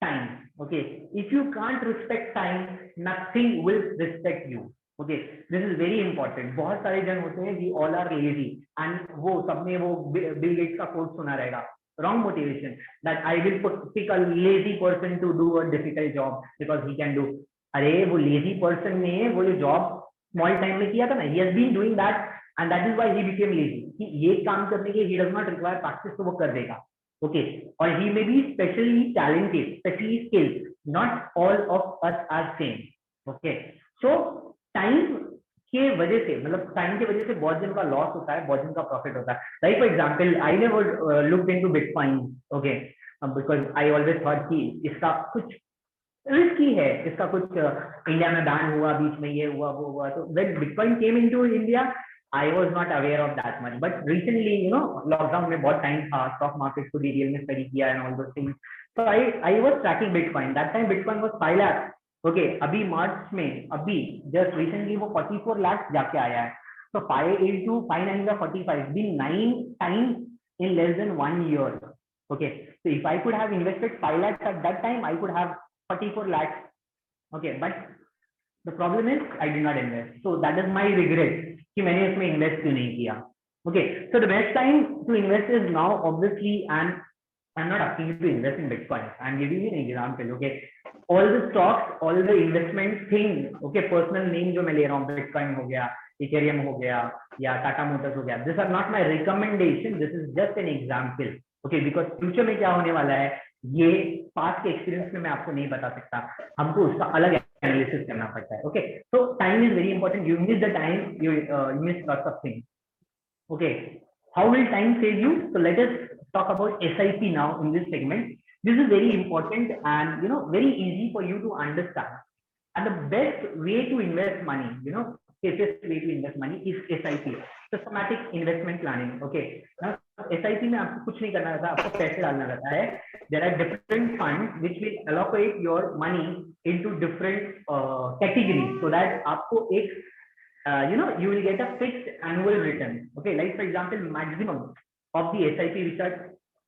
time. Okay, if you can't respect time, nothing will respect you. Okay, this is very important. बहुत सारे जन होते हैं, we all are lazy, and वो सबने वो Bill Gates का coat सुना रहेगा, wrong motivation, that I will pick a lazy person to do a difficult job because he can do. अरे वो lazy person ने वो जो job small time में किया था ना, he has been doing that and that is why he became lazy. कि ये काम करने के he does not require practice, तो वो कर देगा. Okay, or he may be specially talented, specially skilled. Not all of us are same. Okay, so time के वजह से, मतलब टाइम की वजह से बहुत जन का लॉस होता है, बहुत जन का प्रॉफिट होता है. Like for example, I never looked into bitcoin. Okay, because I always thought कि इसका कुछ रिस्की है, इसका कुछ इंडिया में बैन हुआ, बीच में ये हुआ वो हुआ, तो when bitcoin came into India I was not aware of that much, but recently, you know, lockdown में बहुत टाइम था, स्टॉक मार्केट को डिटेल में स्टडी किया and all those things. So I was tracking Bitcoin. That time Bitcoin was 5 lakh. Okay, अभी मार्च में, अभी just recently वो 44 लाख जाके आया है. So 5 into 5 9 का 45, been 9 times in less than 1 year. Okay, so if I could have invested 5 lakhs at that time, I could have 44 lakhs. Okay, but the problem is I did not invest. So that is my regret कि मैंने इसमें invest क्यों नहीं किया. Okay, so the best time to invest is now, obviously, and I'm not asking you to invest in Bitcoin. I'm giving you an example. Okay, all the stocks, all the investment thing, okay, personal name जो मैं ले रहा हूँ, Bitcoin हो गया, Ethereum हो गया, या Tata Motors हो गया, these are not my recommendation. This is just an example. Okay, because future में क्या होने वाला है, ये पास्ट के एक्सपीरियंस में मैं आपको नहीं बता सकता, हमको उसका अलग एनालिसिस करना पड़ता है. Okay, so time is very important. You miss the time, you miss lots of things. Okay, how will time save you? So let us talk about SIP now in this segment. This is very important and, you know, very easy for you to understand. And the best way to invest money, you know, safest way to invest money is SIP, systematic investment planning. Okay, now SIP में आपको कुछ नहीं करना रहता, आपको पैसे डालना रहता है. There are different funds which will allocate your money into different categories, so that आपको एक you know, you will get a fixed annual return. Okay, like for example, maximum of the SIP which are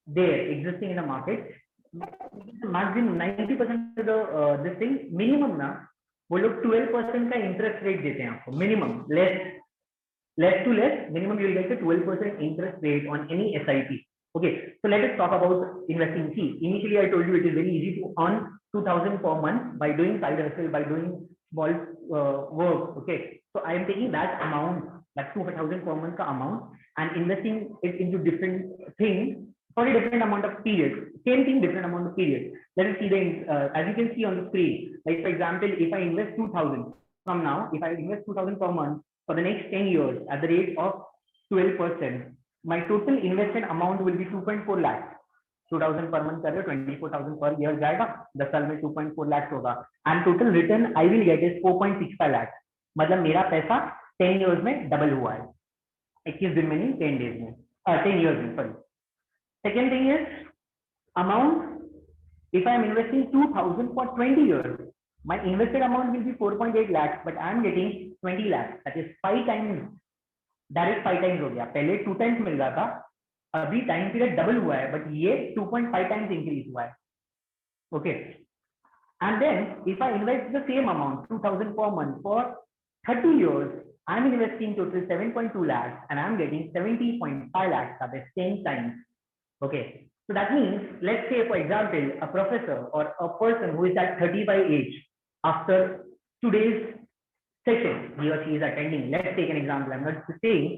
there existing in the market, maximum 90% of the this thing, minimum ना वो लोग 12% का interest rate देते हैं आपको, minimum. less to less, minimum you will get a 12% interest rate on any SIP. Okay, so let us talk about investing. See, initially I told you it is very easy to earn 2,000 per month by doing side hustle, by doing small work. Okay, so I am taking that amount, that 2,000 per month ka amount, and investing it into different things for a different amount of period. Same thing, different amount of period. Let us see the as you can see on the screen. Like for example, if I invest 2,000 from now, if I invest 2,000 per month for the next 10 years at the rate of 12%, my total investment amount will be 2.4 lakhs. 2000 per month कर रहे हो, 24,000 per year जाएगा, 10 साल में 2.4 लाख होगा, and total return I will get is 4.65 lakh. मतलब मेरा पैसा 10 इयर्स में डबल हुआ है, 21 दिन में नहीं, 10 डेज में, 10 इयर्स में, sorry. Second thing is amount. If I am investing 2,000 for 20 years, my invested amount will be 4.8 lakhs, but I am getting 20 lakhs. That is 5 times, direct 5 times हो गया। पहले 2 टाइम्स मिल रहा था, अभी टाइम पीरियड डबल हुआ है, but ये 2.5 times increase हुआ है। Okay, and then if I invest the same amount 2,000 per month for 30 years, I am investing total 7.2 lakhs and I am getting 70.5 lakhs at the same time. Okay, so that means, let's say for example, a professor or a person who is at 35 age, after today's session he or she is attending, let's take an example, I'm not saying,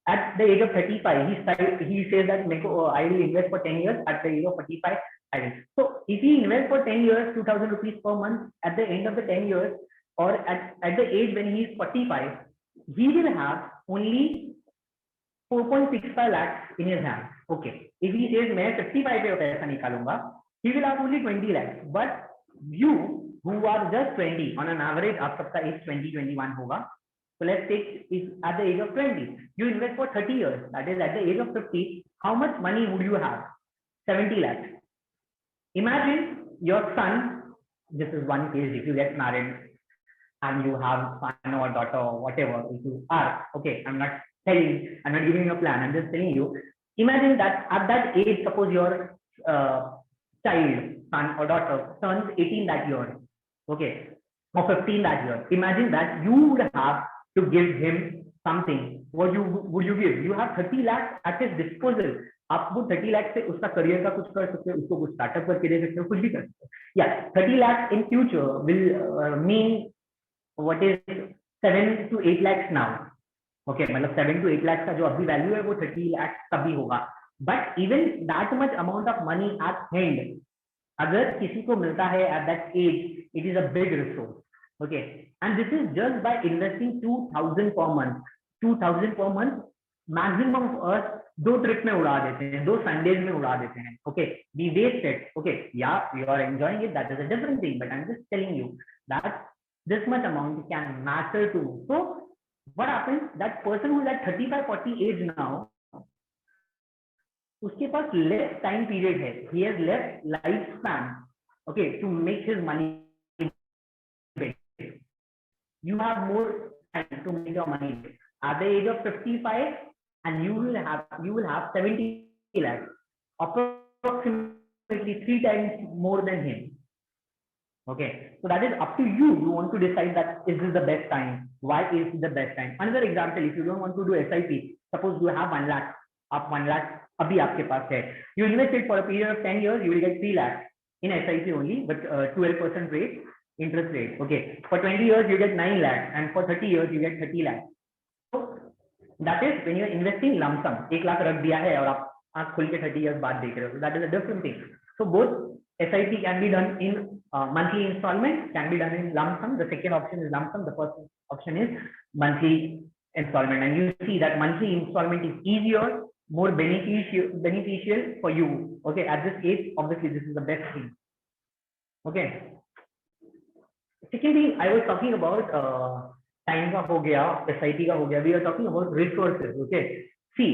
at the age of 35 he says that I will invest for 10 years, at the age of 45 I will. So if he invests for 10 years 2,000 rupees per month, at the end of the 10 years, or at the age when he is 45, he will have only 4.65 lakhs in his hand. Okay, if he says मैं 55 पे पैसा निकालूंगा, he will have only 20 lakhs. But you who are just 20, on an average आप सबका age 20-21 होगा, so let's take if at the age of 20 you invest for 30 years, that is at the age of 50, how much money would you have? 70 lakhs. Imagine your son, this is one case, if you get married and you have son or daughter or whatever, if you are, okay, I'm not giving you a plan, I'm just telling you, imagine that at that age, suppose your child, son or daughter turns 18 that year, okay, or 15 that year. Imagine that you would have to give him something. What would you give? You have 30 lakhs at his disposal. आप वो 30 लाख से उसका career का कुछ कर सकते हो, उसको कुछ स्टार्टअप करके दे सकते हो, कुछ भी कर सकते हो। या 30 lakh in future will mean what is 7 to 8 lakhs now. Okay, मतलब 7 to 8 लाख का जो अभी वैल्यू है वो 30 लाख तभी होगा। But even that much amount of money at hand अगर किसी को मिलता है at that age, it is a big resource. Okay, and this is just by investing 2,000 per month. 2,000 per month maximum of us 2 trip में उड़ा देते हैं, 2 Sundays में उड़ा देते हैं। Okay, we waste it. Okay, या you are enjoying it, that is a different thing, but I am just telling you that this much amount can matter too. So what happens, that person who is at 35-40 age now, उसके पास less time period है, he has less lifespan, okay, to make his money big. You have more time to make your money big. At the age of 55 and you will have 70 lakhs, approximately 3 times more than him. Okay, so that is up to you. You want to decide that is this the best time? Why is it the best time? Another example, if you don't want to do SIP, suppose you have 1 lakh, आप 1 lakh अभी आपके पास है, you invest it for a period of 10 years, you will get 3 lakhs in SIP only, but 12% rate, interest rate. Okay, for 20 years you get 9 lakhs, and for 30 years you get 30 lakhs. So that is when you are investing lump sum, 1 lakh रख दिया है और आप आंख खुल के 30 years बाद देख रहे हो, that is a different thing. So both SIP can be done in monthly installment, can be done in lump sum. The second option is lump sum. The first option is monthly installment. And you see that monthly installment is easier, more beneficial for you. Okay, at this age, obviously this is the best thing. Okay. Secondly, I was talking about time का हो गया, SIP का हो गया. We are talking about resources. Okay. See.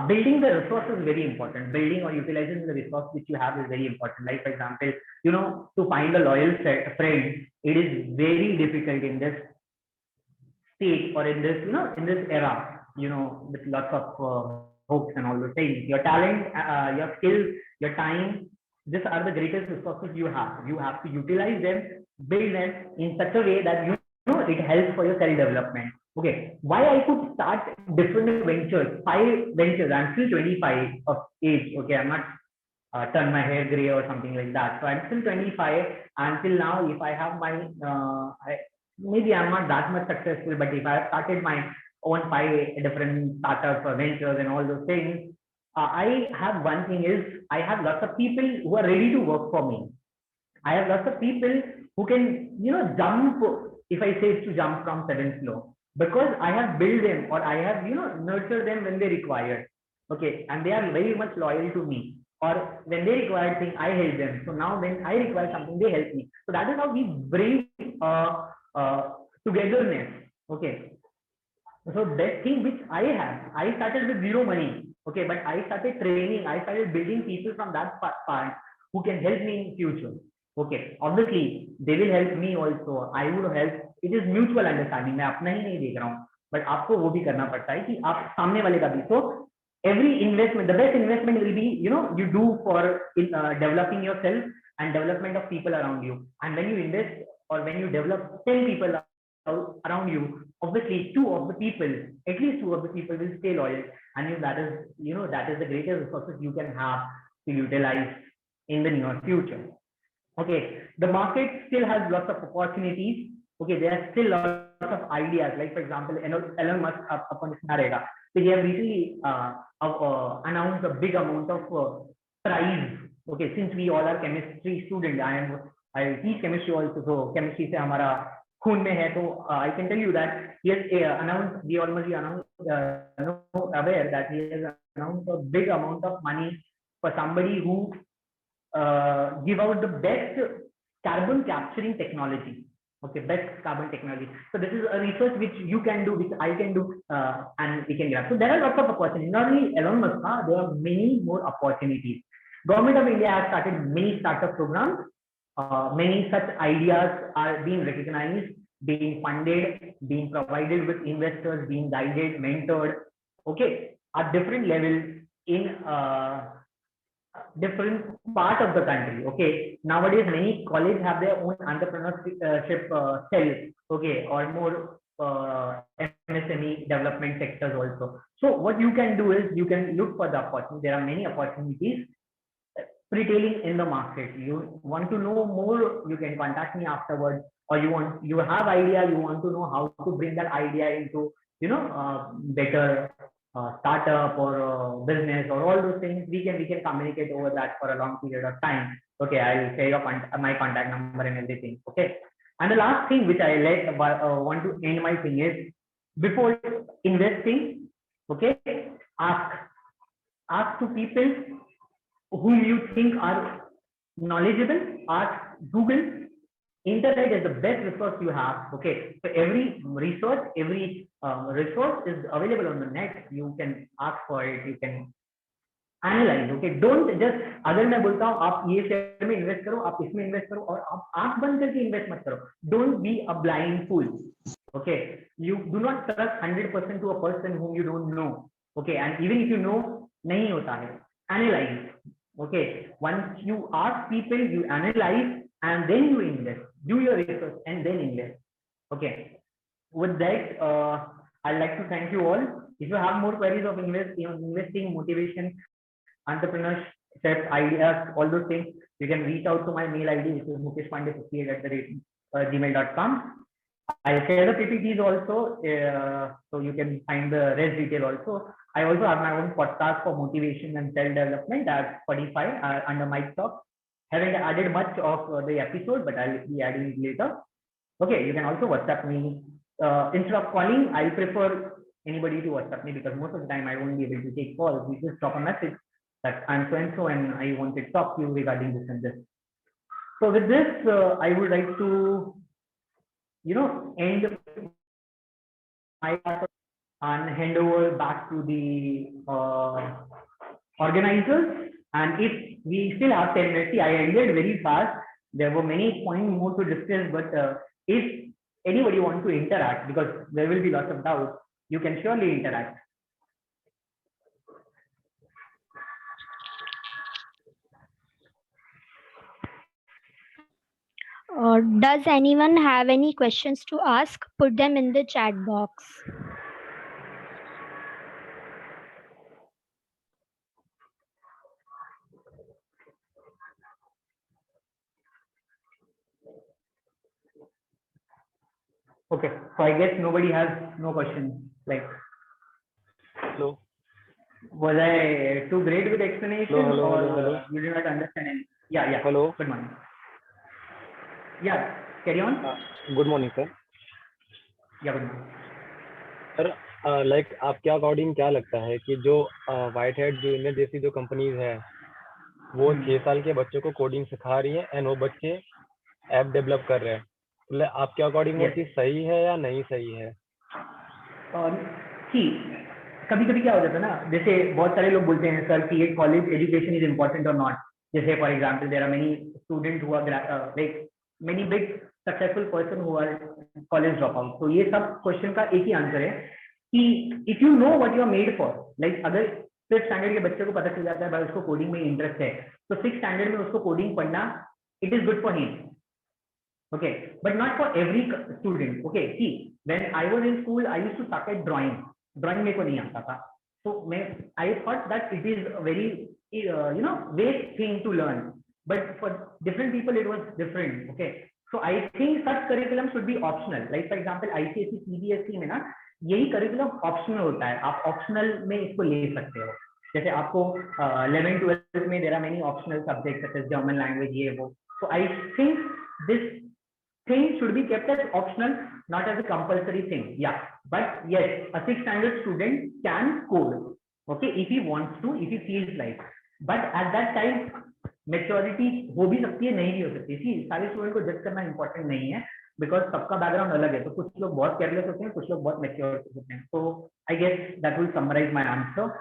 Building the resource is very important. Building or utilizing the resource which you have is very important. Like for example, you know, to find a loyal friend, it is very difficult in this state or in this, you know, in this era, you know, with lots of hopes and all those things. Your talent, your skills, your time, these are the greatest resources you have. You have to utilize them, build them in such a way that you know it helps for your self-development. Okay, why I could start different ventures, 5 ventures. I'm still 25 of age. Okay, I'm not turn my hair gray or something like that. So I'm still 25. Until now, if I have my, maybe I'm not that much successful, but if I have started my own 5 different startups or ventures and all those things, I have one thing is I have lots of people who are ready to work for me. I have lots of people who can, you know, jump, if I say to jump from 7th floor. Because I have built them or I have, you know, nurtured them when they require. Okay, and they are very much loyal to me. or when they require thing, I help them. So now when I require something, they help me. So that is how we bring togetherness. Okay. So that thing which I have, I started with zero money. Okay, but I started training, I started building people from that part who can help me in future. Okay, obviously they will help me also. I would help. It is mutual understanding. मैं अपना ही नहीं देख रहा हूँ, but आपको वो भी करना पड़ता है कि आप सामने वाले का भी. So every investment, the best investment will be, you do for developing yourself and development of people around you. And when you invest or when you develop 10 people around you, obviously at least two of the people will stay loyal, and that is the greatest resources you can have to utilize in the near future. Okay, the market still has lots of opportunities. Okay, there are still lots of ideas. Like for example, Elon Musk upon Snarega, so he have recently announced a big amount of prize. Okay, since we all are chemistry students, I teach chemistry also, so chemistry से हमारा खून में है, तो I can tell you that he has announced, we already announced, aware that he has announced a big amount of money for somebody who give out the best carbon capturing technology. Okay, best carbon technology. So this is a research which you can do, which I can do, and we can grab. So there are lots of opportunities. Not only Elon Musk, there are many more opportunities. Government of India has started many startup programs. Many such ideas are being recognized, being funded, being provided with investors, being guided, mentored. Okay, at different levels in different part of the country. Okay, nowadays many colleges have their own entrepreneurship cell. Okay, or more MSME development sectors also. So what you can do is you can look for the opportunity. There are many opportunities retailing in the market. You want to know more, you can contact me afterwards, or you have idea, you want to know how to bring that idea into better startup or business or all those things. We can communicate over that for a long period of time. Okay, I'll share your my contact number and everything. Okay, and the last thing which I want to end my thing is, before investing, okay, ask to people whom you think are knowledgeable. Ask Google. Internet is the best resource you have. Okay, so every resource is available on the net. You can ask for it, you can analyze. Okay, don't just, अगर मैं बोलता हूँ आप ये share में invest करो, आप इसमें इन्वेस्ट करो, और आप आंख बंद करके इन्वेस्ट मत करो. Don't be a blind fool. Okay, you do not trust 100% to a person whom you don't know. Okay, and even if you know, नहीं होता है. Analyze. Okay, once you ask people, you analyze, and then you invest. Do your research and then invest. Okay, with that, I'd like to thank you all. If you have more queries of investing, motivation, entrepreneurship ideas, all those things, you can reach out to my mail ID, which is mukeshpande58@gmail.com. I'll share the PPTs also, so you can find the rest detail also. I also have my own podcast for motivation and self-development at Spotify under Mike Talk. Haven't added much of the episode, but I'll be adding it later. Okay, you can also WhatsApp me. Instead of calling, I prefer anybody to WhatsApp me, because most of the time I won't be able to take calls. You just drop a message that I'm so and so and I want to talk to you regarding this and this. So with this, I would like to end my part and hand over back to the organizers. And if we still have 10 minutes, I ended very fast. There were many points more to discuss, but if anybody wants to interact, because there will be lots of doubts, you can surely interact. Does anyone have any questions to ask? Put them in the chat box. Okay, so I guess nobody has no questions. Like, Hello. was I too great with explanation, Hello. you did not understand any? Yeah. Hello. Good morning. Yeah, carry on. Good morning, sir. Yeah, good morning. Sir like आपके according क्या लगता है कि जो white head junior जैसी जो companies है वो 6 साल के बच्चों को कोडिंग सिखा रही है एंड वो बच्चे ऐप डेवलप कर रहे हैं। मतलब आपके अकॉर्डिंग वो Yes. चीज़ सही है या नहीं सही है? और कभी कभी क्या हो जाता है ना, जैसे बहुत सारे लोग बोलते हैं सर कि ये कॉलेज एजुकेशन इज इम्पोर्टेंट और नॉट। जैसे for example there are many student who are like many big successful person who are college drop out. तो ये सब क्वेश्चन का एक ही आंसर है कि if you know what you are made for, like अगर फिफ्थ स्टैंडर्ड के बच्चे को पता चल जाता है भाई उसको कोडिंग में इंटरेस्ट है, तो सिक्स स्टैंडर्ड में उसको कोडिंग पढ़ना it is good for him. Okay, but not for every student. Okay, see, when I was in school, I used to suck at drawing. Drawing मेरे को नहीं आता था, so I thought that it is a very waste thing to learn. But for different people, it was different. Okay, so I think such curriculum should be optional. Like for example, ICSE, CBSE में ना यही curriculum optional होता है, आप optional में इसको ले सकते हो। जैसे आपको 11th 12th में there are many optional subjects such as German language ये वो। So I think this thing should be kept as optional, not as a compulsory thing. Yeah, but yes, a sixth standard student can code, okay, if he wants to, if he feels like, but at that time maturity हो भी सकती है, नहीं भी हो सकती। सी सारे student को जज करना इंपॉर्टेंट नहीं है, बिकॉज सबका बैकग्राउंड अलग है। तो कुछ लोग बहुत केयरलेस होते हैं, कुछ लोग बहुत मैच्योर होते हैं। तो I guess that will summarise my answer.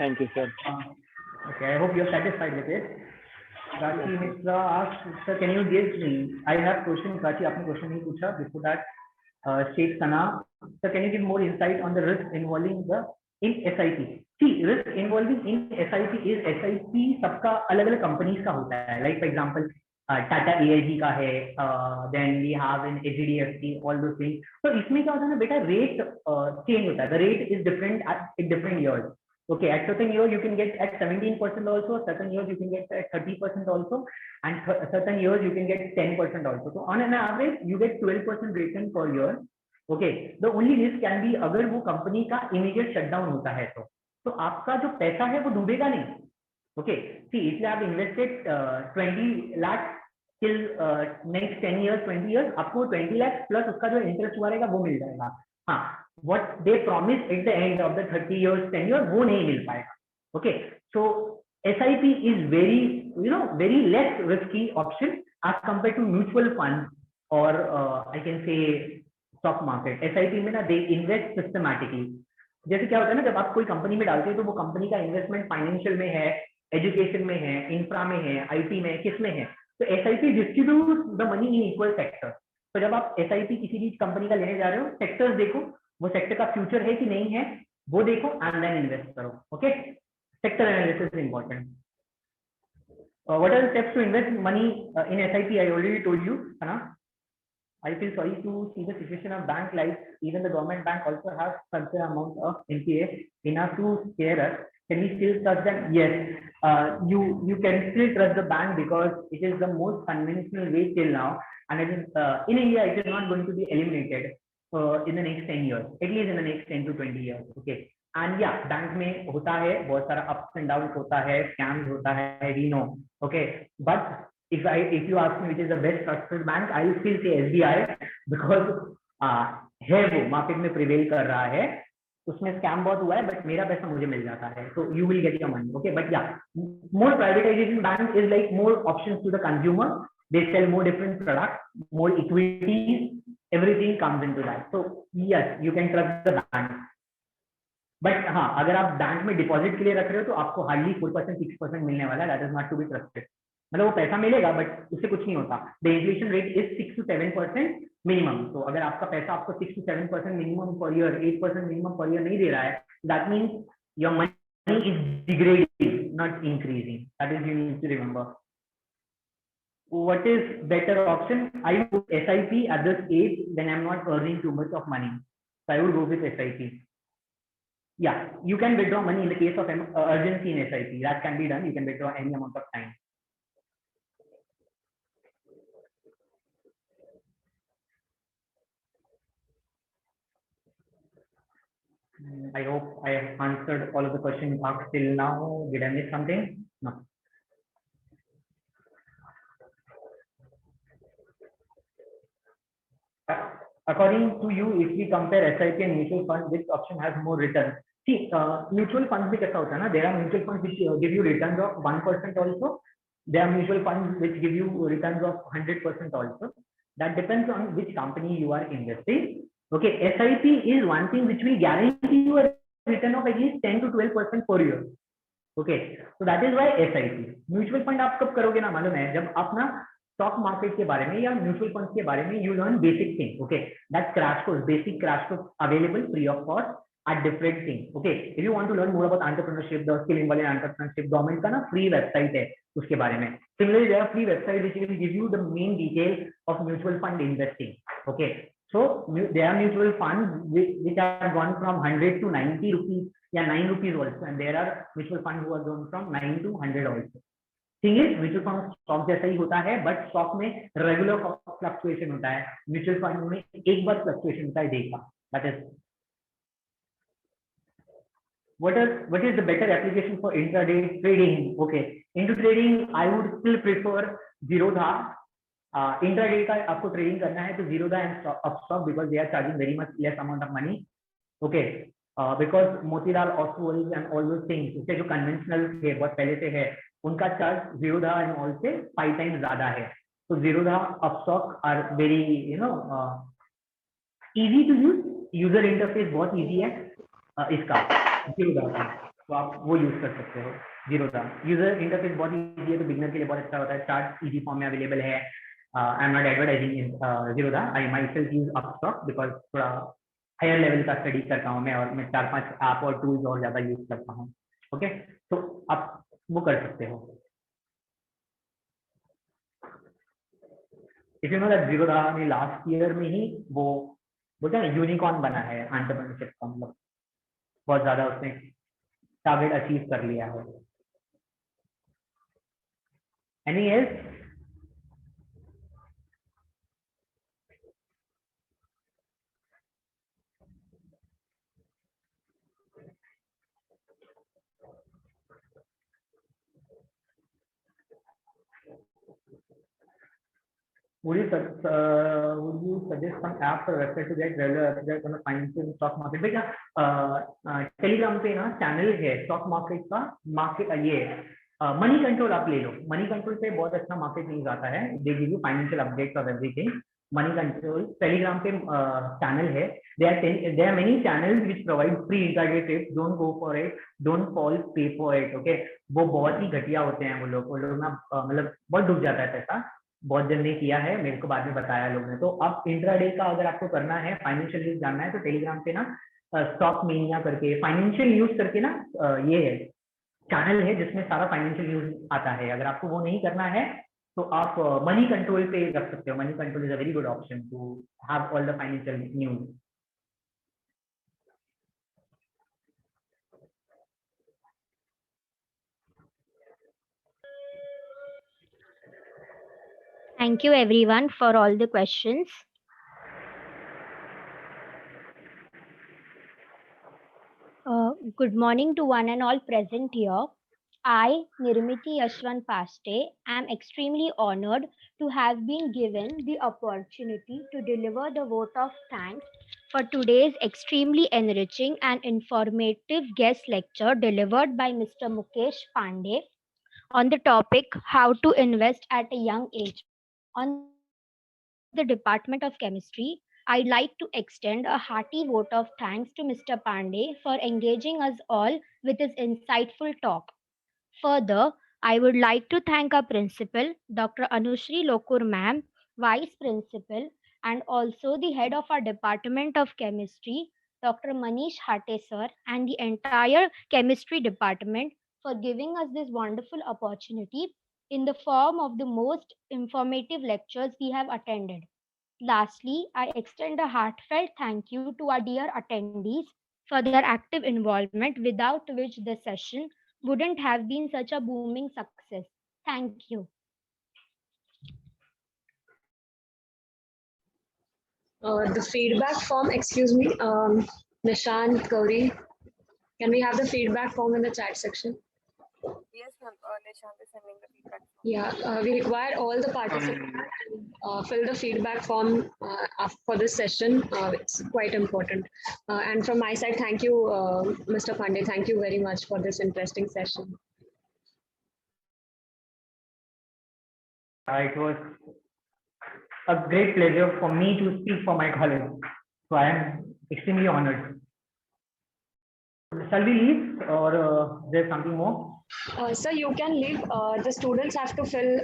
Thank you sir. Okay, I hope you're satisfied with it. Prachi Mitra asked, sir, can you give me? I have question. Prachi, आपने question नहीं पूछा. Before that, Sheikh Sana, sir, can you give more insight on the risk involving in SIP? See, risk involving in SIP is SIP सबका अलग-अलग companies का होता है. Like for example, Tata AIG का है, then we have in HDFC, all those things. So इसमें क्या होता है ना बेटा, rate change होता है. The rate is different at different years. Okay, at certain year you can get at 17% also, certain years you can get at 30% also, and certain years you can get 10% also. So on an average you get 12% return per year. Okay, the only risk can be अगर वो company का immediate shutdown होता है तो आपका जो पैसा है वो डूबेगा नहीं। Okay, see, इसलिए आप invested 20 lakh till next 10 years 20 years, आपको 20 लाख प्लस उसका जो इंटरेस्ट हुआ रहेगा वो मिल जाएगा। हाँ, what they promise at the end of the 30 years tenure वो नहीं मिल पाएगा। Okay, so SIP is very less risky option as compared to mutual funds or I can say stock market. SIP में ना they invest systematically. जैसे क्या होता है ना, जब आप कोई कंपनी में डालते हैं तो वो कंपनी का इन्वेस्टमेंट फाइनेंशियल में है, एजुकेशन में है, इंफ्रा में है, आईटी में, किस में है। तो SIP distribute the money in equal sector. तो जब आप SIP किसी भी कंपनी का लेने जा रहे हो, सेक्टर्स देखो, वो सेक्टर का फ्यूचर है कि नहीं है वो देखो, एंड देन इन्वेस्ट करो। Okay, sector analysis is important. What are the steps to invest money in SIP? I already told you, है ना। I feel sorry to see the situation of bank, like even the government bank also has certain amount of NPA enough to scare us. Can we still trust them? Yes, you can still trust the bank because it is the most conventional way till now, and it is in India it is not going to be eliminated in the next 10 years, at least in the next 10 to 20 years. Okay, and yeah, bank में होता है बहुत सारा ups and downs होता है, scams होता है, we know. Okay, but if you ask me which is the best trusted bank, I will still say SBI because है वो मार्केट में प्रिवेल कर रहा है। उसमें स्कैम बहुत हुआ है बट मेरा पैसा मुझे मिल जाता है, so you will get your money. Okay, but yeah, more privatization bank is like more options to the consumer. They sell more different products, more equities, everything comes into that. So yes, you can trust the bank. But हाँ, अगर आप bank में deposit के लिए रख रहे हो तो आपको हार्डली 4% 6% मिलने वाला है। That is not to be trusted. मतलब वो पैसा मिलेगा बट उससे कुछ नहीं होता। The inflation rate is 6 to 7% minimum. तो अगर आपका पैसा आपको 6 to 7% minimum per year, 8% minimum per year नहीं दे रहा है, that means your money is degrading, not increasing. That is you need to remember. What is better option? I would go SIP at this age when I'm not earning too much of money. So I would go with SIP. Yeah, you can withdraw money in the case of urgency in SIP. That can be done. You can withdraw any amount of time. I hope I have answered all of the questions asked till now. Did I miss something? No. According to you, if we compare SIP and mutual fund, which option has more return? See, mutual funds भी कैसा होता है ना? There are mutual funds which give you returns of 1% also. There are mutual funds which give you returns of 100% also. That depends on which company you are investing. Okay, SIP is one thing which will guarantee you a return of at least 10 to 12% per year. Okay, so that is why SIP. Mutual fund आप कब करोगे ना, मालूम है, जब आप ना stock market के बारे में या म्यूचुअल फंड के बारे में you learn basic thing. Okay, that crash course, basic crash course available free of cost at different things. Okay, if you want to learn more about entrepreneurship, the skill involved in entrepreneurship, government का ना free website है उसके बारे में. Similarly, there are free websites which will give you the main details of mutual fund investing. Okay, so there are mutual funds which have gone from 100 to 90 rupees या 9 rupees also, and there are mutual funds who have gone from 9 to 100 also. Thing is mutual fund stock जैसा ही होता है, but stock में regular fluctuation होता है, mutual fund में एक बार fluctuation होता है डेली का. That is what is the better application for intraday trading? Okay, into trading I would still prefer Zerodha. Intraday का आपको ट्रेडिंग करना है तो Zerodha and Upstox, because they are charging very much less amount of money. Okay, because Motilal Oswal and all those things, उसके जो conventional है बहुत पहले से है, उनका चार्ज Zerodha and all से 5 times ज्यादा है. तो Zerodha, Upstox are very easy to use, user interface बहुत इजी है इसका Zerodha का, तो आप वो यूज कर सकते हो. Zerodha यूजर इंटरफेस बहुत इजी है, तो बिगनर के लिए बहुत अच्छा होता है. चार्ट इजी फॉर्म में अवेलेबल है. आई am not advertising in Zerodha, I myself use Upstox because थोड़ा हायर लेवल का स्टडी करता हूँ मैं, और मैं 4-5 ऐप और टूल्स और ज्यादा यूज करता हूँ. ओके, तो आप वो कर सकते हो. If you know that Zerodha ने लास्ट ईयर में ही वो बोलते हैं यूनिकॉर्न बना है एंटरप्रेन्योरशिप का, मतलब बहुत ज्यादा उसने टारगेट अचीव कर लिया है. Any else? Would you suggest some apps or website to get regular updates on the financial stock market? भैया टेलीग्राम पे ना चैनल है स्टॉक मार्केट का, मार्केट ये मनी कंट्रोल आप ले लो. मनी कंट्रोल पे बहुत अच्छा मार्केट न्यूज आता है. They give you financial updates of everything. Money control Telegram पे चैनल है. there are many channels which provide free intraday tips. Don't go for it, don't fall pay for it. Okay, वो बहुत ही घटिया होते हैं वो लोग ना, मतलब बहुत डूब जाता है पैसा. बहुत जन ने किया है, मेरे को बाद में बताया लोगों ने. तो अब इंट्राडे का अगर आपको करना है, फाइनेंशियल न्यूज जानना है, तो टेलीग्राम पे ना स्टॉक मेनिया करके फाइनेंशियल न्यूज करके ना ये है चैनल है जिसमें सारा फाइनेंशियल न्यूज आता है. अगर आपको वो नहीं करना है तो आप मनी कंट्रोल पे रख सकते हो. Money control is a very good option to have all the financial news. Thank you everyone for all the questions. Good morning to one and all present here. I, Nirmiti Yashwant Paste, am extremely honored to have been given the opportunity to deliver the vote of thanks for today's extremely enriching and informative guest lecture delivered by Mr. Mukesh Pandey on the topic how to invest at a young age. On the Department of Chemistry, I'd like to extend a hearty vote of thanks to Mr. Pandey for engaging us all with his insightful talk. Further, I would like to thank our principal, Dr. Anushri Lokur ma'am, vice principal, and also the head of our Department of Chemistry, Dr. Manish Hate sir, and the entire chemistry department for giving us this wonderful opportunity in the form of the most informative lectures we have attended. Lastly, I extend a heartfelt thank you to our dear attendees for their active involvement, without which this session wouldn't have been such a booming success. Thank you. The feedback form, excuse me, Nishant, Gauri, can we have the feedback form in the chat section? Yes, Nishant is sending the feedback. Yeah, we require all the participants to fill the feedback form for this session. It's quite important. And from my side, thank you, Mr. Pandey. Thank you very much for this interesting session. It was a great pleasure for me to speak for my college. So I am extremely honored. Shall we leave or there's something more? Sir, you can leave. The students have to fill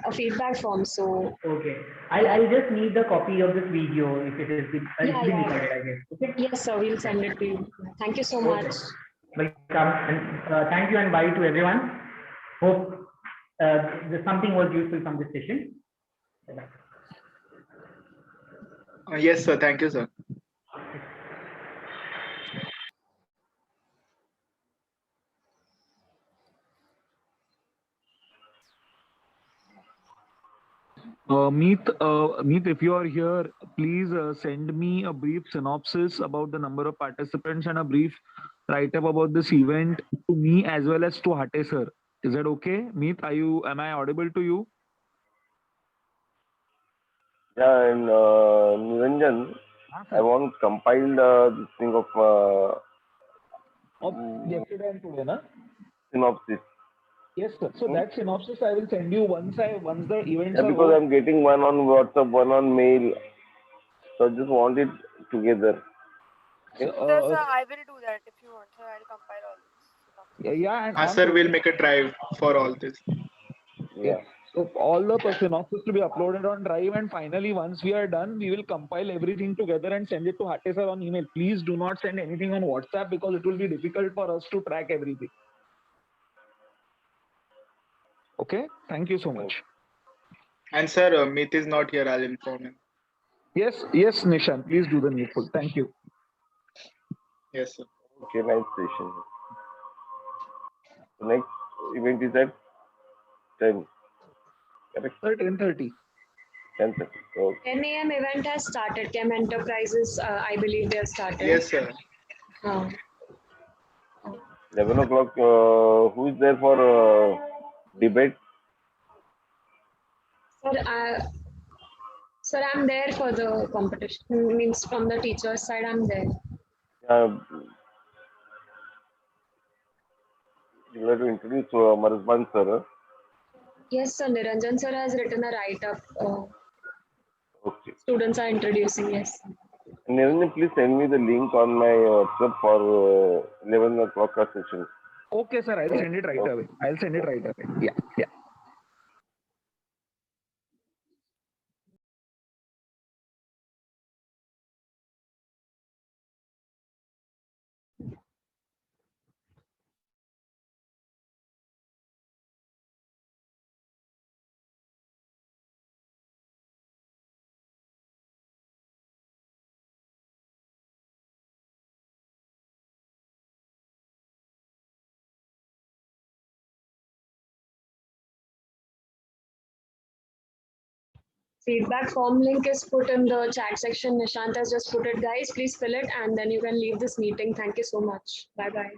a feedback form. So Okay. I'll just need the copy of this video if it is been recorded, I guess. Okay. Yes, sir. We'll send it to you. Thank you so Okay. much. Welcome and thank you and bye to everyone. Hope something was useful from this session. Bye-bye. Yes, sir. Thank you, sir. Meet, if you are here, please send me a brief synopsis about the number of participants and a brief write-up about this event to me as well as to Hate sir. Is that okay? Meet, am I audible to you? Yeah, and Niranjan, I want to compile this thing of yesterday and today, na? synopsis. Yes, sir. So that synopsis I will send you once the events Yeah, are because over. I'm getting one on WhatsApp, one on mail. So I just want it together. So, Sir, I will do that if you want. Sir, I'll compile all this. yeah, and Sir, we'll make a drive for all this. Yeah. So all the synopsis to be uploaded on Drive, and finally, once we are done, we will compile everything together and send it to Hate sir on email. Please do not send anything on WhatsApp because it will be difficult for us to track everything. Okay, thank you so much. And sir, Meet is not here. I'll inform him. Yes, Nishan, please do the needful. Thank you. Yes, sir. Okay, nice session. The next event is at 10. Correct? Sir, 10:30. 10:30. Okay. 10 a.m. event has started. Chem Enterprises, I believe they have started. Yes, sir. 11 o'clock. Who is there for debate? Sir, I'm there for the competition. Means from the teacher's side, I'm there. You have to introduce Marzban sir. Yes, sir. Niranjan sir has written a write-up. Okay. Students are introducing, yes. Niranjan, please send me the link on my WhatsApp for 11 o'clock session. Okay, sir, I'll send it right away. Yeah. Feedback form link is put in the chat section. Nishant has just put it. Guys, please fill it and then you can leave this meeting. Thank you so much. Bye-bye.